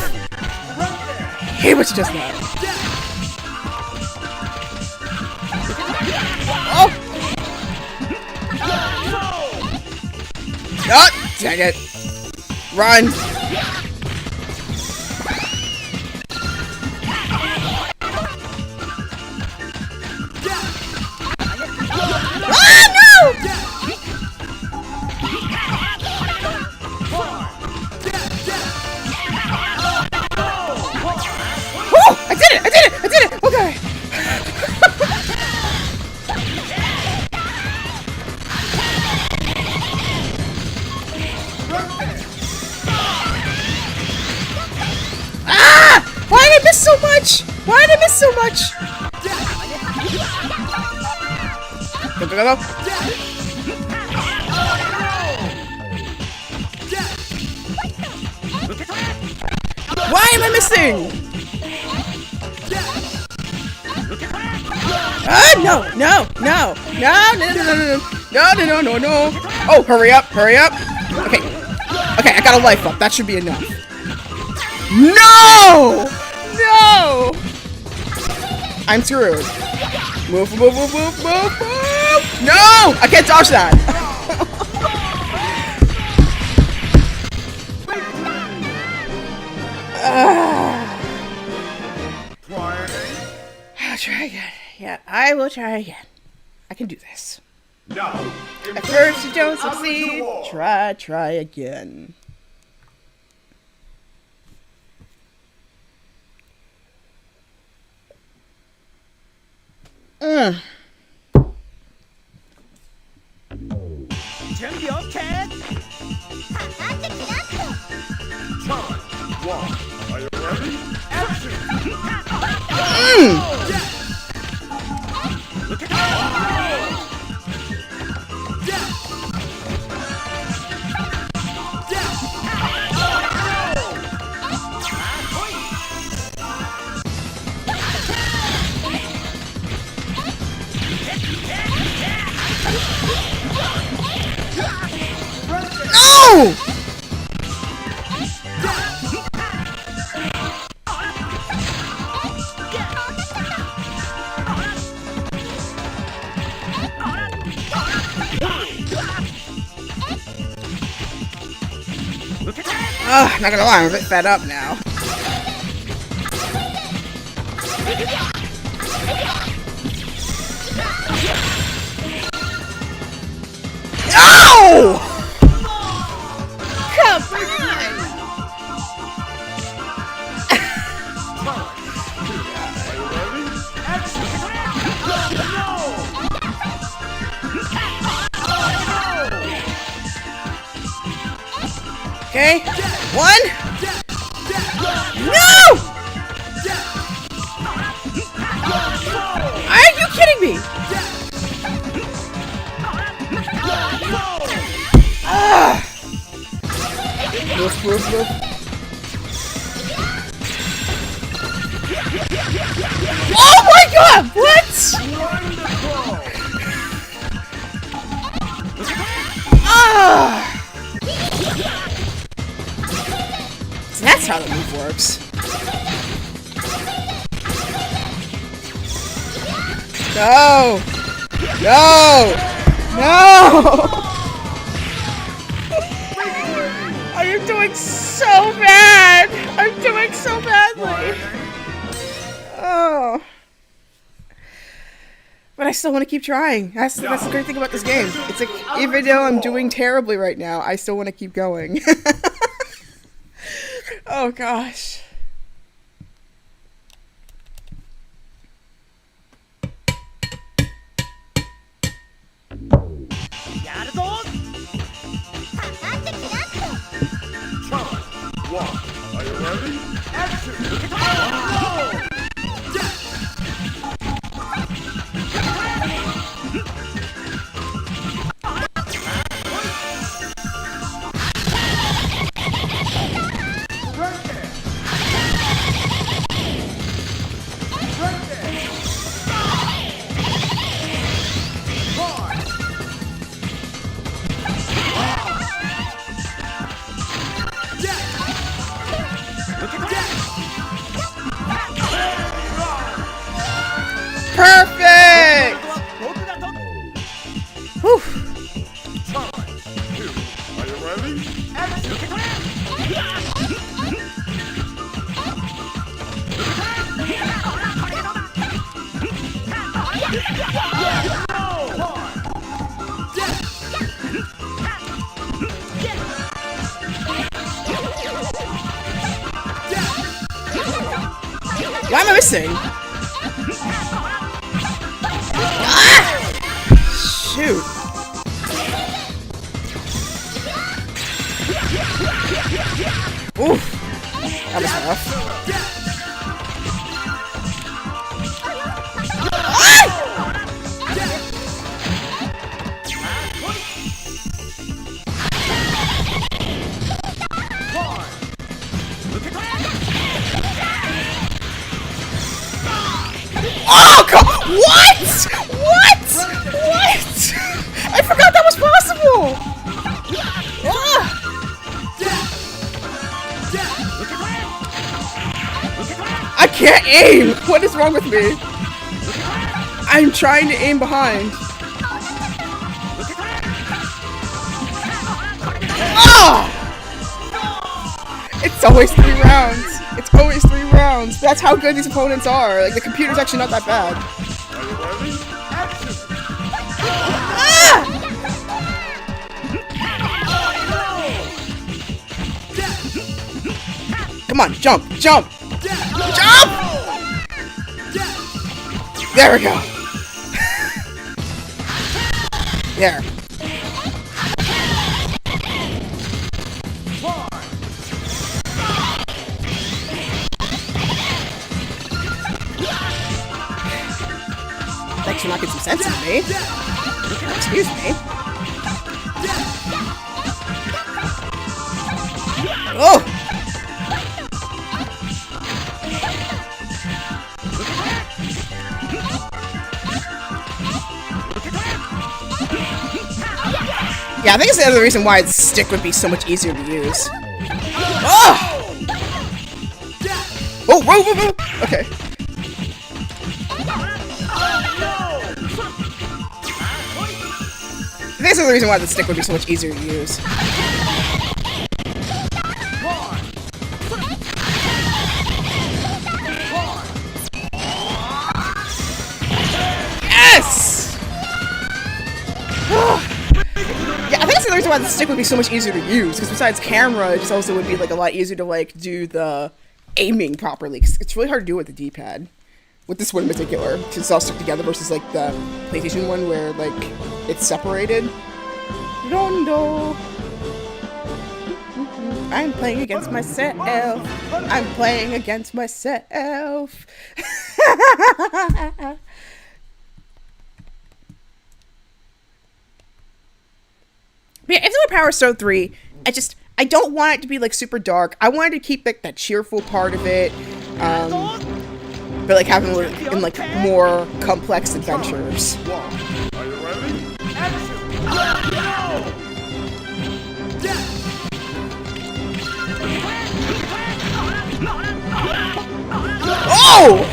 Hey, what you just did. Oh! Oh, dang it! Run! Ah, no! Oh, I did it! I did it! I did it! Okay. Ah! Why did I miss so much? Why did I miss so much? Go, go, go, go. Why am I missing? No, no, no, no, no, no, no, no, no, no, no, no. Oh, hurry up, hurry up. Okay, okay, I got a life up. That should be enough. No, no. I'm screwed. Move, move, move, move, move, move. No, I can't dodge that. I'll try again. Yeah, I will try again. I can do this. Now, At first you don't succeed. Try again. 준비 오케이. Time. One. Are you ready? Action. Look at No! Ugh, not gonna lie, I'm a bit fed up now. No! Come on! Okay, one. No! Are you kidding me? Woof, woof, woof. Oh my god! What? Ah! So that's how the move works. No! No! No! I am doing so bad! I'm doing so badly! Oh. But I still want to keep trying. That's the great thing about this game. It's like, even though I'm doing terribly right now, I still want to keep going. Oh gosh. One. Are you ready? Action! Perfect! Whew. Are you ready? Why am I missing? Shoot. Oof. That was rough. Oh god! What? What? What? I forgot that was possible! Ah. I can't aim! What is wrong with me? I'm trying to aim behind. Ah! It's always 3 rounds. It's always 3 rounds. That's how good these opponents are. Like, the computer's actually not that bad. Are you ready? Action! Ah! Come on, jump, jump! Jump! There we go. There. Thanks for knocking some sense into me. Excuse me. Oh! Yeah, I think it's the other reason why the stick would be so much easier to use. Oh! Oh, whoa, whoa, whoa! Okay. I think that's the other reason why the stick would be so much easier to use. Yes! Yeah, I think that's the reason why the stick would be so much easier to use, because besides camera, it just also would be like a lot easier to like do the aiming properly, because it's really hard to do with the D-pad. With this one in particular, because it's all stuck together versus like the PlayStation one where like it's separated. Rondo. I'm playing against myself. I'm playing against myself. But yeah, Infinite Power Stone 3, I don't want it to be like super dark. I wanted to keep like that cheerful part of it. But like having in like more complex adventures. Are you ready? Action! Oh!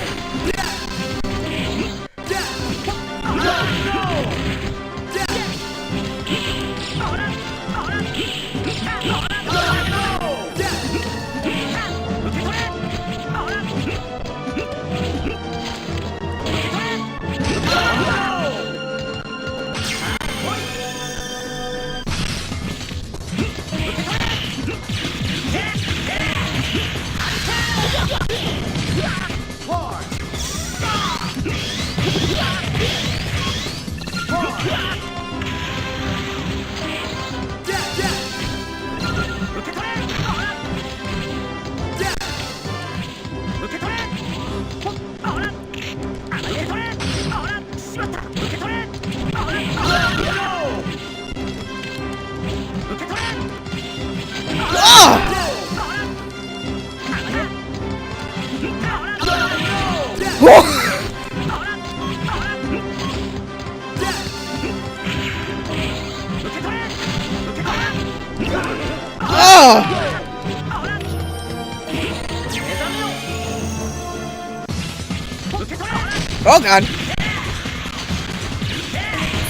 Oh god.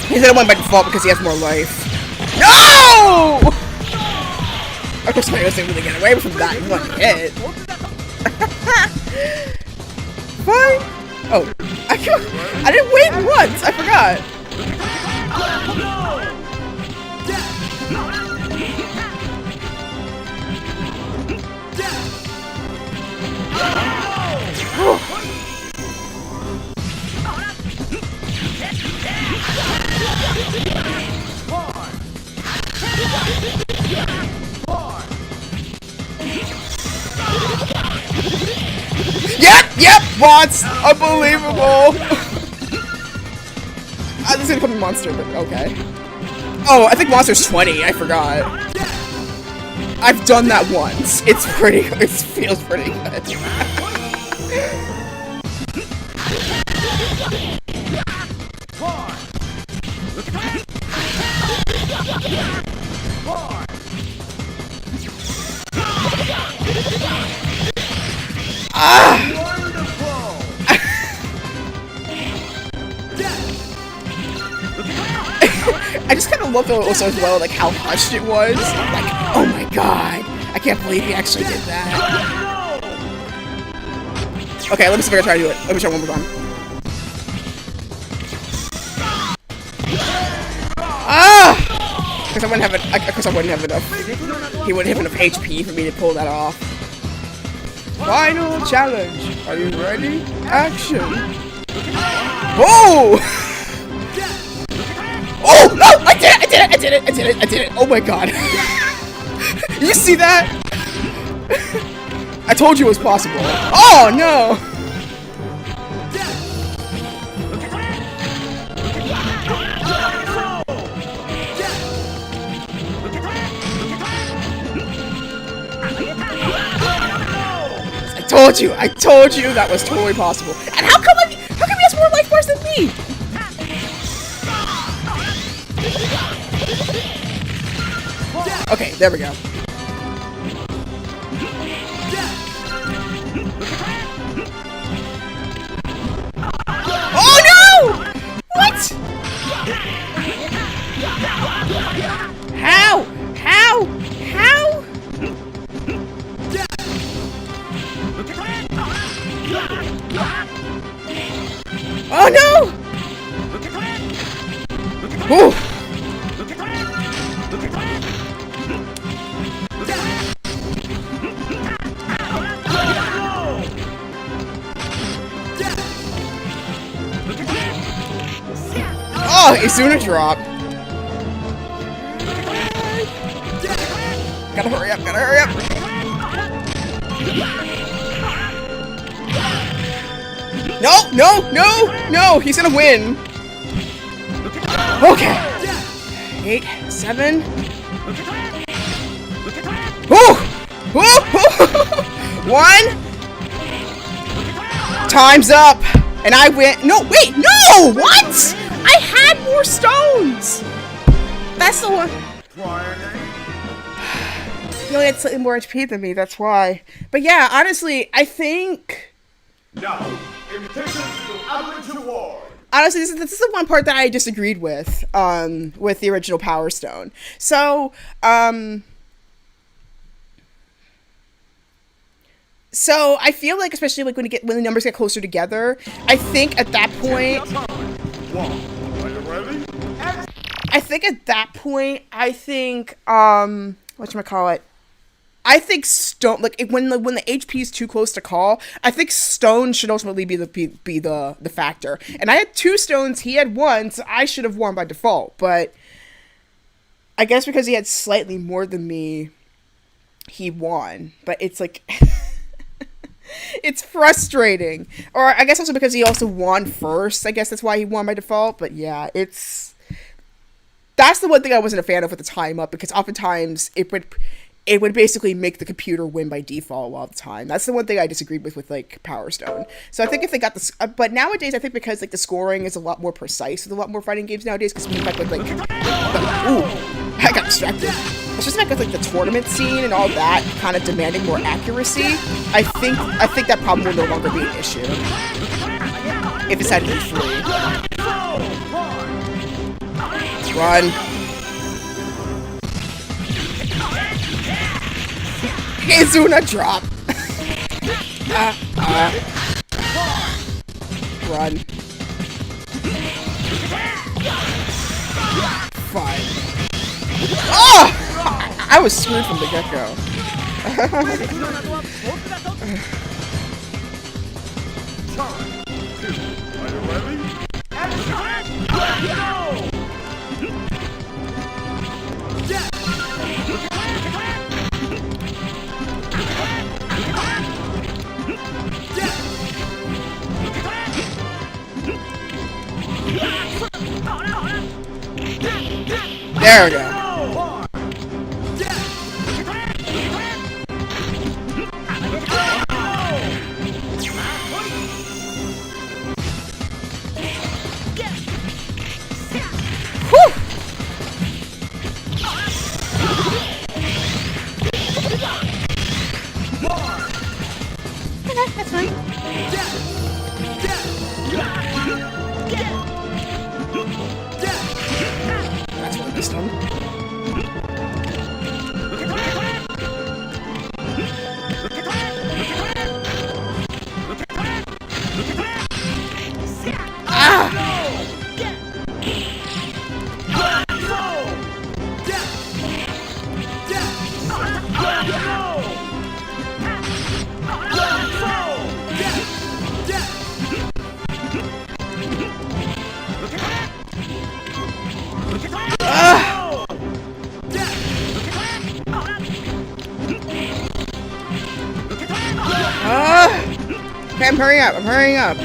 He's gonna win by default because he has more life. No! Of course, I wasn't really get away from that in one hit. Fine. Oh, I didn't wait once. I forgot. Yep, bots! Unbelievable! This is gonna come a monster, but okay. Oh, I think monster's 20, I forgot. I've done that once. It feels pretty good. I just kind of love though also as well like how hushed it was. Like, oh my god, I can't believe he actually did that. Okay, let me see if I can try to do it. Let me try one more time. Because I wouldn't have enough. He wouldn't have enough HP for me to pull that off. Final challenge. Are you ready? Action. Oh! Oh no! I did it! I did it! I did it! I did it! I did it! Oh my god! You see that? I told you it was possible. Oh no! I told you that was totally possible. And how come he has more life bars than me? Okay, there we go. Oh no! What? How? How? How? Oh no! Ooh. Oh, Izuna drop. Gotta hurry up, gotta hurry up. No, no, no, no, he's gonna win. Okay. 8, 7. Woo! Woo! 1. Time's up. And I win. No, wait, no! What? I had more stones. That's the one. You only had slightly more HP than me, that's why. But yeah, honestly, I think... Now, invitations to Adventure War. Honestly, this is the one part that I disagreed with the original Power Stone. So I feel like, especially like when the numbers get closer together, I think at that point, Are you ready? whatchamacallit, I think stone, like when the HP is too close to call, I think stone should ultimately be the factor. And I had 2 stones, he had 1, so I should have won by default. But I guess because he had slightly more than me, he won. But it's like it's frustrating. Or I guess also because he also won first. I guess that's why he won by default. But yeah, that's the one thing I wasn't a fan of with the time up, because oftentimes it would basically make the computer win by default all the time. That's the one thing I disagreed with like Power Stone. So I think if they got this, but nowadays I think because like the scoring is a lot more precise with a lot more fighting games nowadays, because we have like ooh, I got distracted. It's just like with like the tournament scene and all that kind of demanding more accuracy. I think that problem will no longer be an issue if it's had to be free. Run. Izuna drop. Run. 5. Oh! I was screwed from the get-go. Are you ready? There we go. Whew. Okay, that's fine. That's what this done. Okay, I'm hurrying up. I'm hurrying up.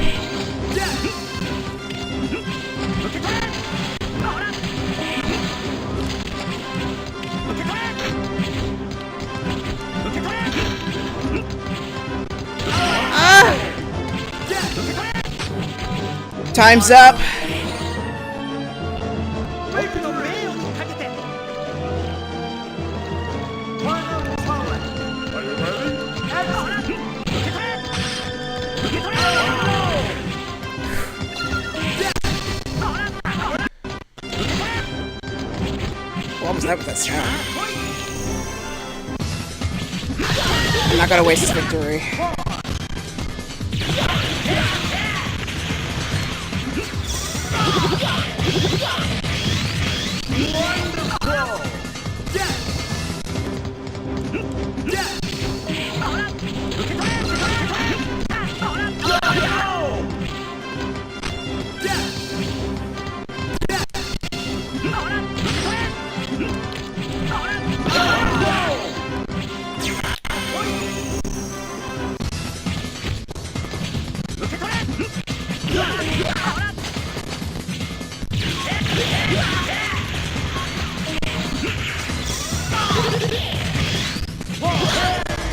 Ah! Time's up. Are you ready? What was that with that sound? I'm not gonna waste this victory.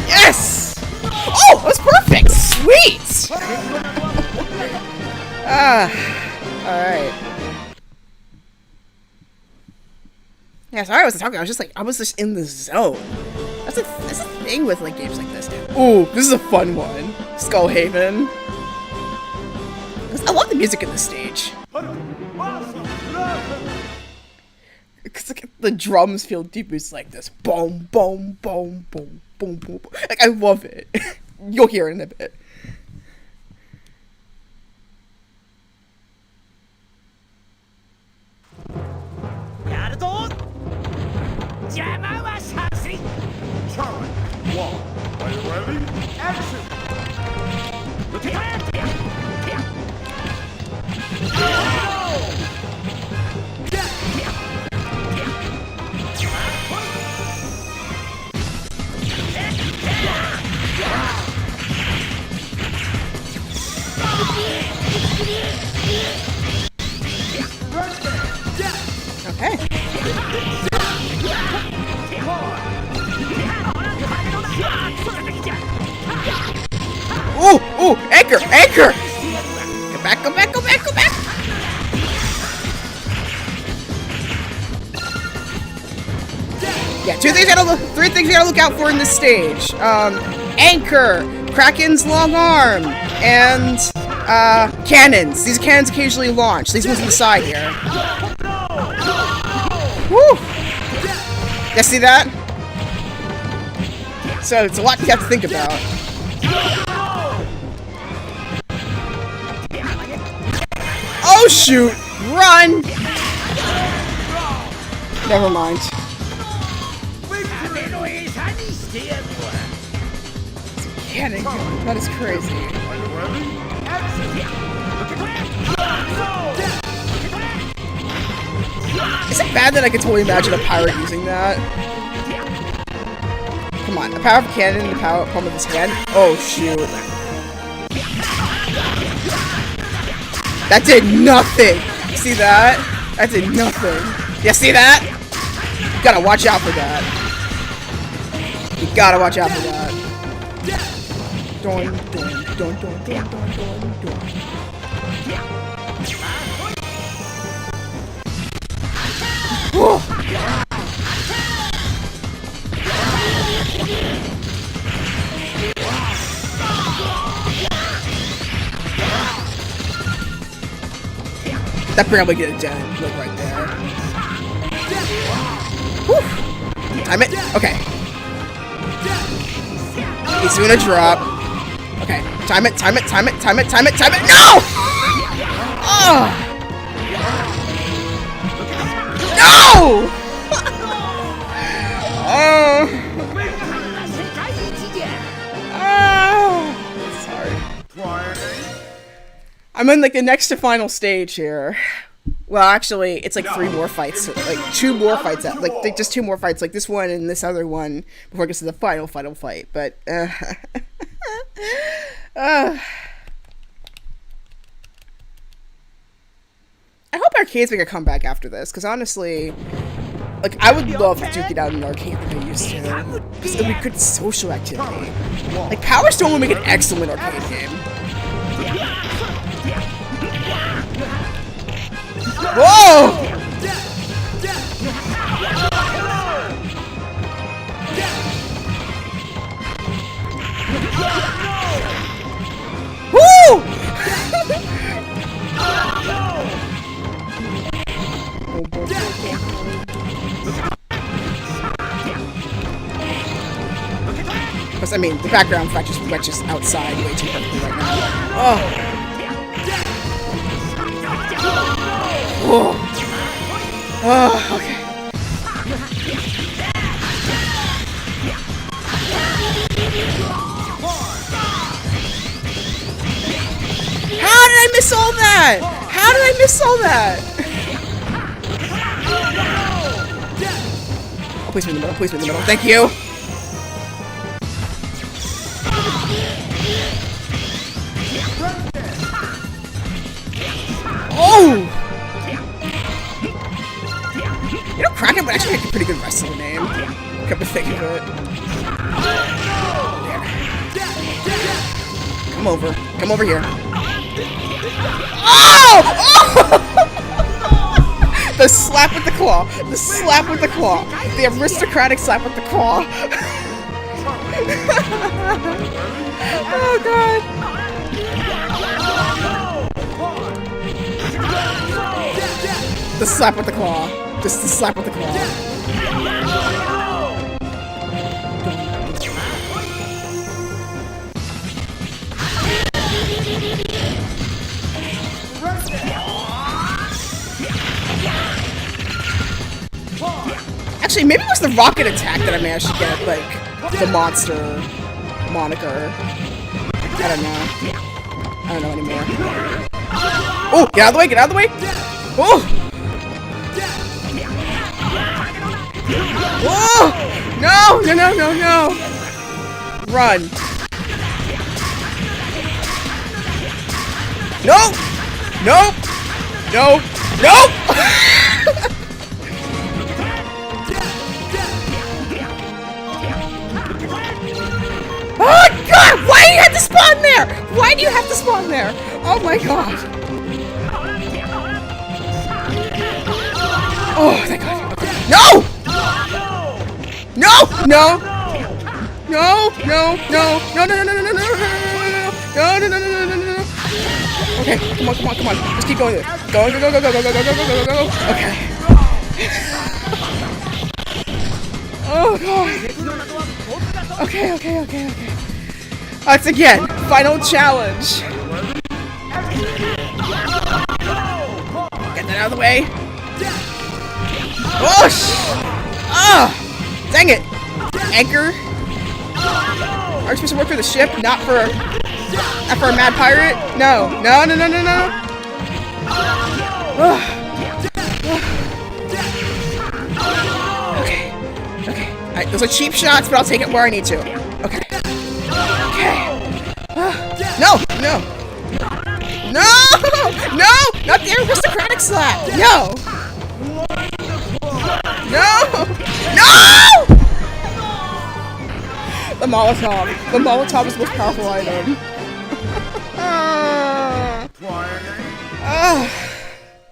Yes! Oh, that was perfect! Sweet! Alright. Yeah, sorry I wasn't talking, I was just in the zone. That's a thing with like games like this. Ooh, this is a fun one. Skullhaven. I love the music in this stage. Cause like, the drums feel deep. It's like this, boom, boom, boom, boom, boom, boom. Like I love it. You'll hear it in a bit. Challenge 1. Are you ready? Action! Okay. Ooh, ooh, anchor, anchor! Go back, go back, go back, go back! Yeah, three things you gotta look out for in this stage. Anchor, Kraken's long arm, and cannons. These cannons occasionally launch. These ones on the side here. Woo! You see that? So it's a lot you have to think about. Oh shoot! Run! Never mind. Cannon, that is crazy. Are you ready? Is it bad that I can totally imagine a pirate using that? Come on, a powerful cannon in the palm of his hand? Oh shoot. That did nothing! See that? That did nothing. You see that? You gotta watch out for that. You gotta watch out for that. Dun, dun, dun, dun, dun, dun, dun, dun. That probably get it done. Look right there. Whew. Time it. Okay. He's doing a drop. Okay. Time it. Time it. Time it. Time it. Time it. Time it. No! Oh! No! Oh! I'm in like the next to final stage here. Well, actually, it's like 3 more fights, like 2 more fights, like just 2 more fights, like this one and this other one before it gets to the final fight. But arcades make a comeback after this, because honestly, like, I would love to duke it out in an arcade like I used to. Because it would be good social activity. Like, Power Stone would make an excellent arcade game. Whoa! Woo! Because, I mean, the background fetches outside way too perfectly right now. Oh! Oh! Oh, okay. How did I miss all that? How did I miss all that? Oh, please be in the middle, please be in the middle. Thank you. Oh! You know, Kraken would actually make a pretty good wrestler name. Come to think of it. Come over. Come over here. Oh! Oh! The slap with the claw. The slap with the claw. The aristocratic slap with the claw. Oh, God. The slap with the claw. Just the slap with the claw. Actually, maybe it was the rocket attack that I managed to get, like, the monster moniker. I don't know anymore. Oh, get out of the way, get out of the way! Oh! Whoa! No! No, no, no, no! Run. Nope! Nope! Nope! Nope! Oh, God! Why do you have to spawn there? Why do you have to spawn there? Oh, my God. Oh, thank God. Okay. No! No! No! No! No! No! No! No! No! No! No! No! No! No! No! No! No! No! No! Okay, come on! Come on! Come on! Just keep going. Go! Go! Go! Go! Go! Go! Go! Go! Go! Go! Go! Go! Okay. Oh God. Okay. Okay. Okay. Okay. Once again, final challenge. Get that out of the way. Whoosh! Ah! Dang it! Anchor? Are you supposed to work for the ship, not for a mad pirate? No. No, no, no, no, no. Okay. Okay. Alright, those are cheap shots, but I'll take it where I need to. Okay. Okay. No! No! No! No! Not the aristocratic slap! No! No! No! The Molotov. The Molotov is the most powerful item.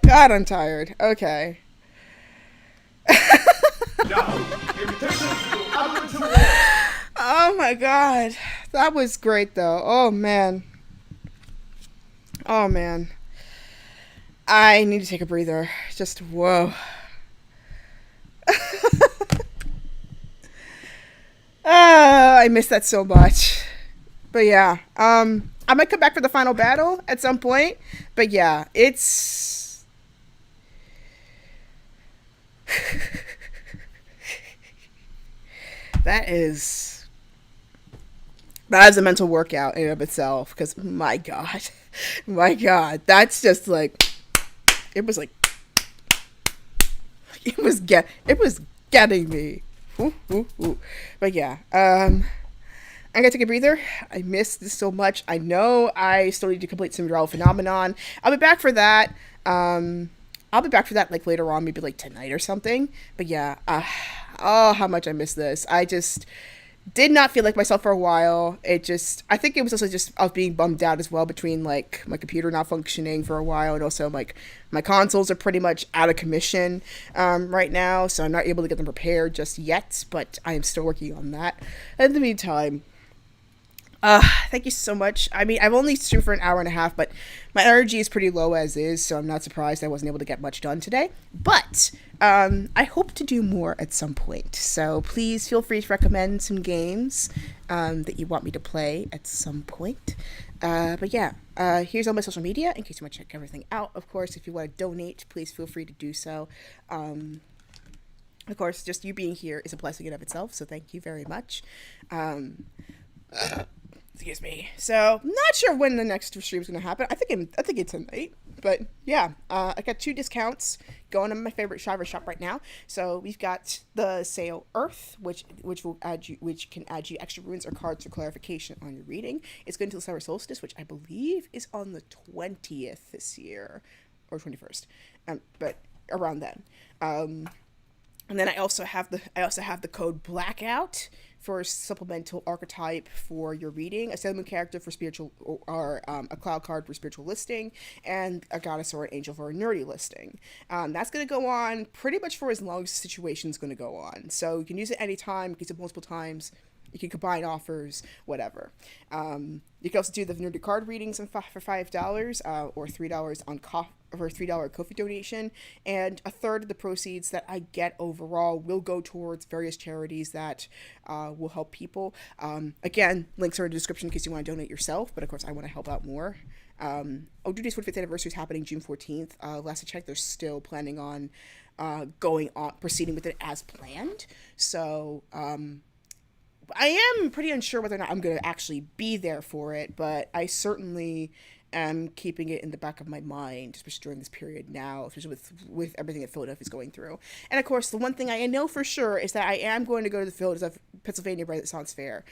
God, I'm tired. Okay. Oh my God. That was great though. Oh man. Oh man. I need to take a breather. Just whoa. I miss that so much. But yeah, I might come back for the final battle at some point. But yeah, it's that is a mental workout in and of itself. Because my God, that's just like it was getting me. Ooh, ooh, ooh. But yeah, I'm gonna take a breather. I missed this so much. I know I still need to complete Cinderella Phenomenon. I'll be back for that. I'll be back for that like later on, maybe like tonight or something. But yeah, oh, how much I miss this. I just did not feel like myself for a while. I think it was also just I was being bummed out as well between like my computer not functioning for a while, and also like my consoles are pretty much out of commission right now, so I'm not able to get them prepared just yet. But I am still working on that. In the meantime, thank you so much. I mean, I've only streamed for an hour and a half, but my energy is pretty low as is, so I'm not surprised I wasn't able to get much done today. But I hope to do more at some point. So please feel free to recommend some games that you want me to play at some point. But yeah, here's all my social media in case you want to check everything out. Of course, if you want to donate, please feel free to do so. Of course, just you being here is a blessing in of itself, so thank you very much. Excuse me. So, not sure when the next stream is going to happen. I think it's tonight. But yeah, I got 2 discounts going on my favorite Shiver shop right now. So we've got the sale Earth, which can add you extra runes or cards for clarification on your reading. It's going to the Summer Solstice, which I believe is on the 20th this year, or 21st, but around then. And then I also have the code Blackout for supplemental archetype for your reading, a Sailor Moon character for spiritual, or a cloud card for spiritual listing, and a goddess or an angel for a nerdy listing. That's going to go on pretty much for as long as the situation's going to go on. So you can use it anytime, you can use it multiple times, you can combine offers, whatever. You can also do the nerdy card readings for $5 or $3 on for a $3 Ko-fi donation, and a third of the proceeds that I get overall will go towards various charities that will help people. Again, links are in the description in case you want to donate yourself, but of course I want to help out more. Oh Duty's 45th anniversary is happening June 14th. Last I checked, they're still planning on proceeding with it as planned. So I am pretty unsure whether or not I'm going to actually be there for it, but I certainly am keeping it in the back of my mind, especially during this period now, especially with everything that Philadelphia is going through. And of course, the one thing I know for sure is that I am going to go to the Pennsylvania Renaissance Fair.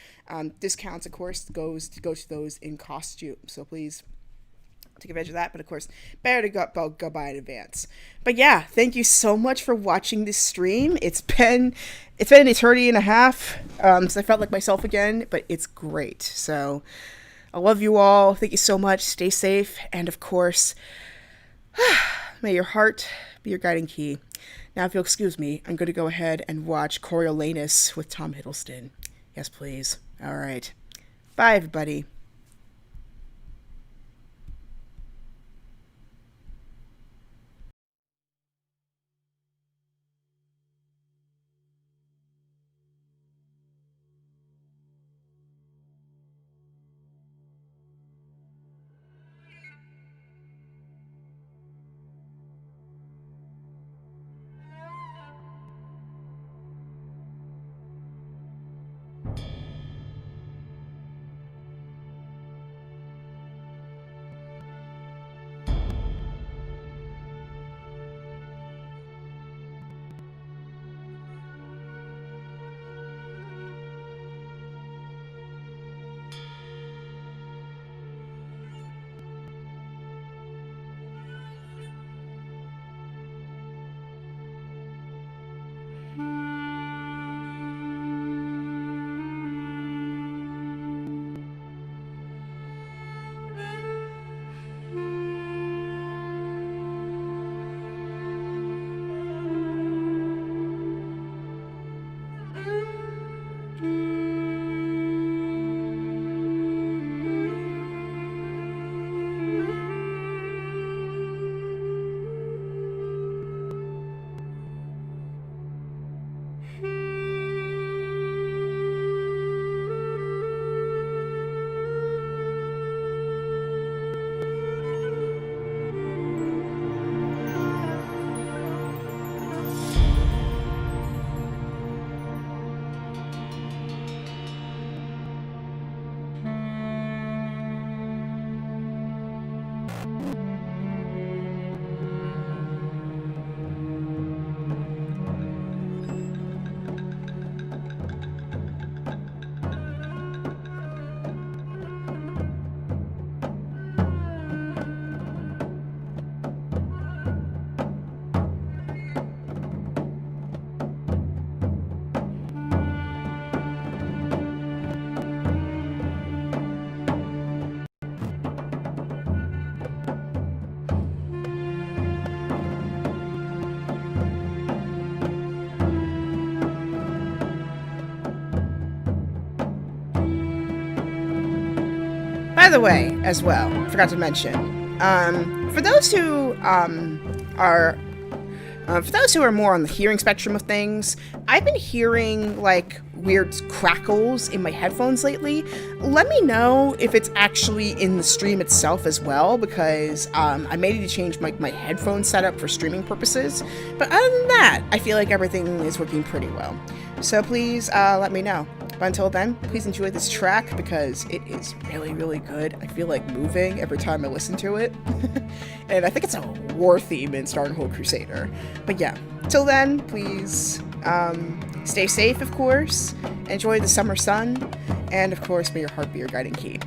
Discounts, of course, go to those in costume, so please take advantage of that. But of course, better to go buy in advance. But yeah, thank you so much for watching this stream. It's been an eternity and a half since I felt like myself again, but it's great. So I love you all. Thank you so much. Stay safe. And of course, may your heart be your guiding key. Now, if you'll excuse me, I'm going to go ahead and watch Coriolanus with Tom Hiddleston. Yes, please. All right. Bye, everybody. by the way, as well, forgot to mention, for those who are for those who are more on the hearing spectrum of things, I've been hearing like weird crackles in my headphones lately. Let me know if it's actually in the stream itself as well, because I may need to change my headphone setup for streaming purposes. But other than that, I feel like everything is working pretty well. So please let me know. But until then, please enjoy this track because it is really, really good. I feel like moving every time I listen to it. And I think it's a war theme in Starnhold Crusader. But yeah, till then, please stay safe, of course. Enjoy the summer sun. And of course, may your heart be your guiding key.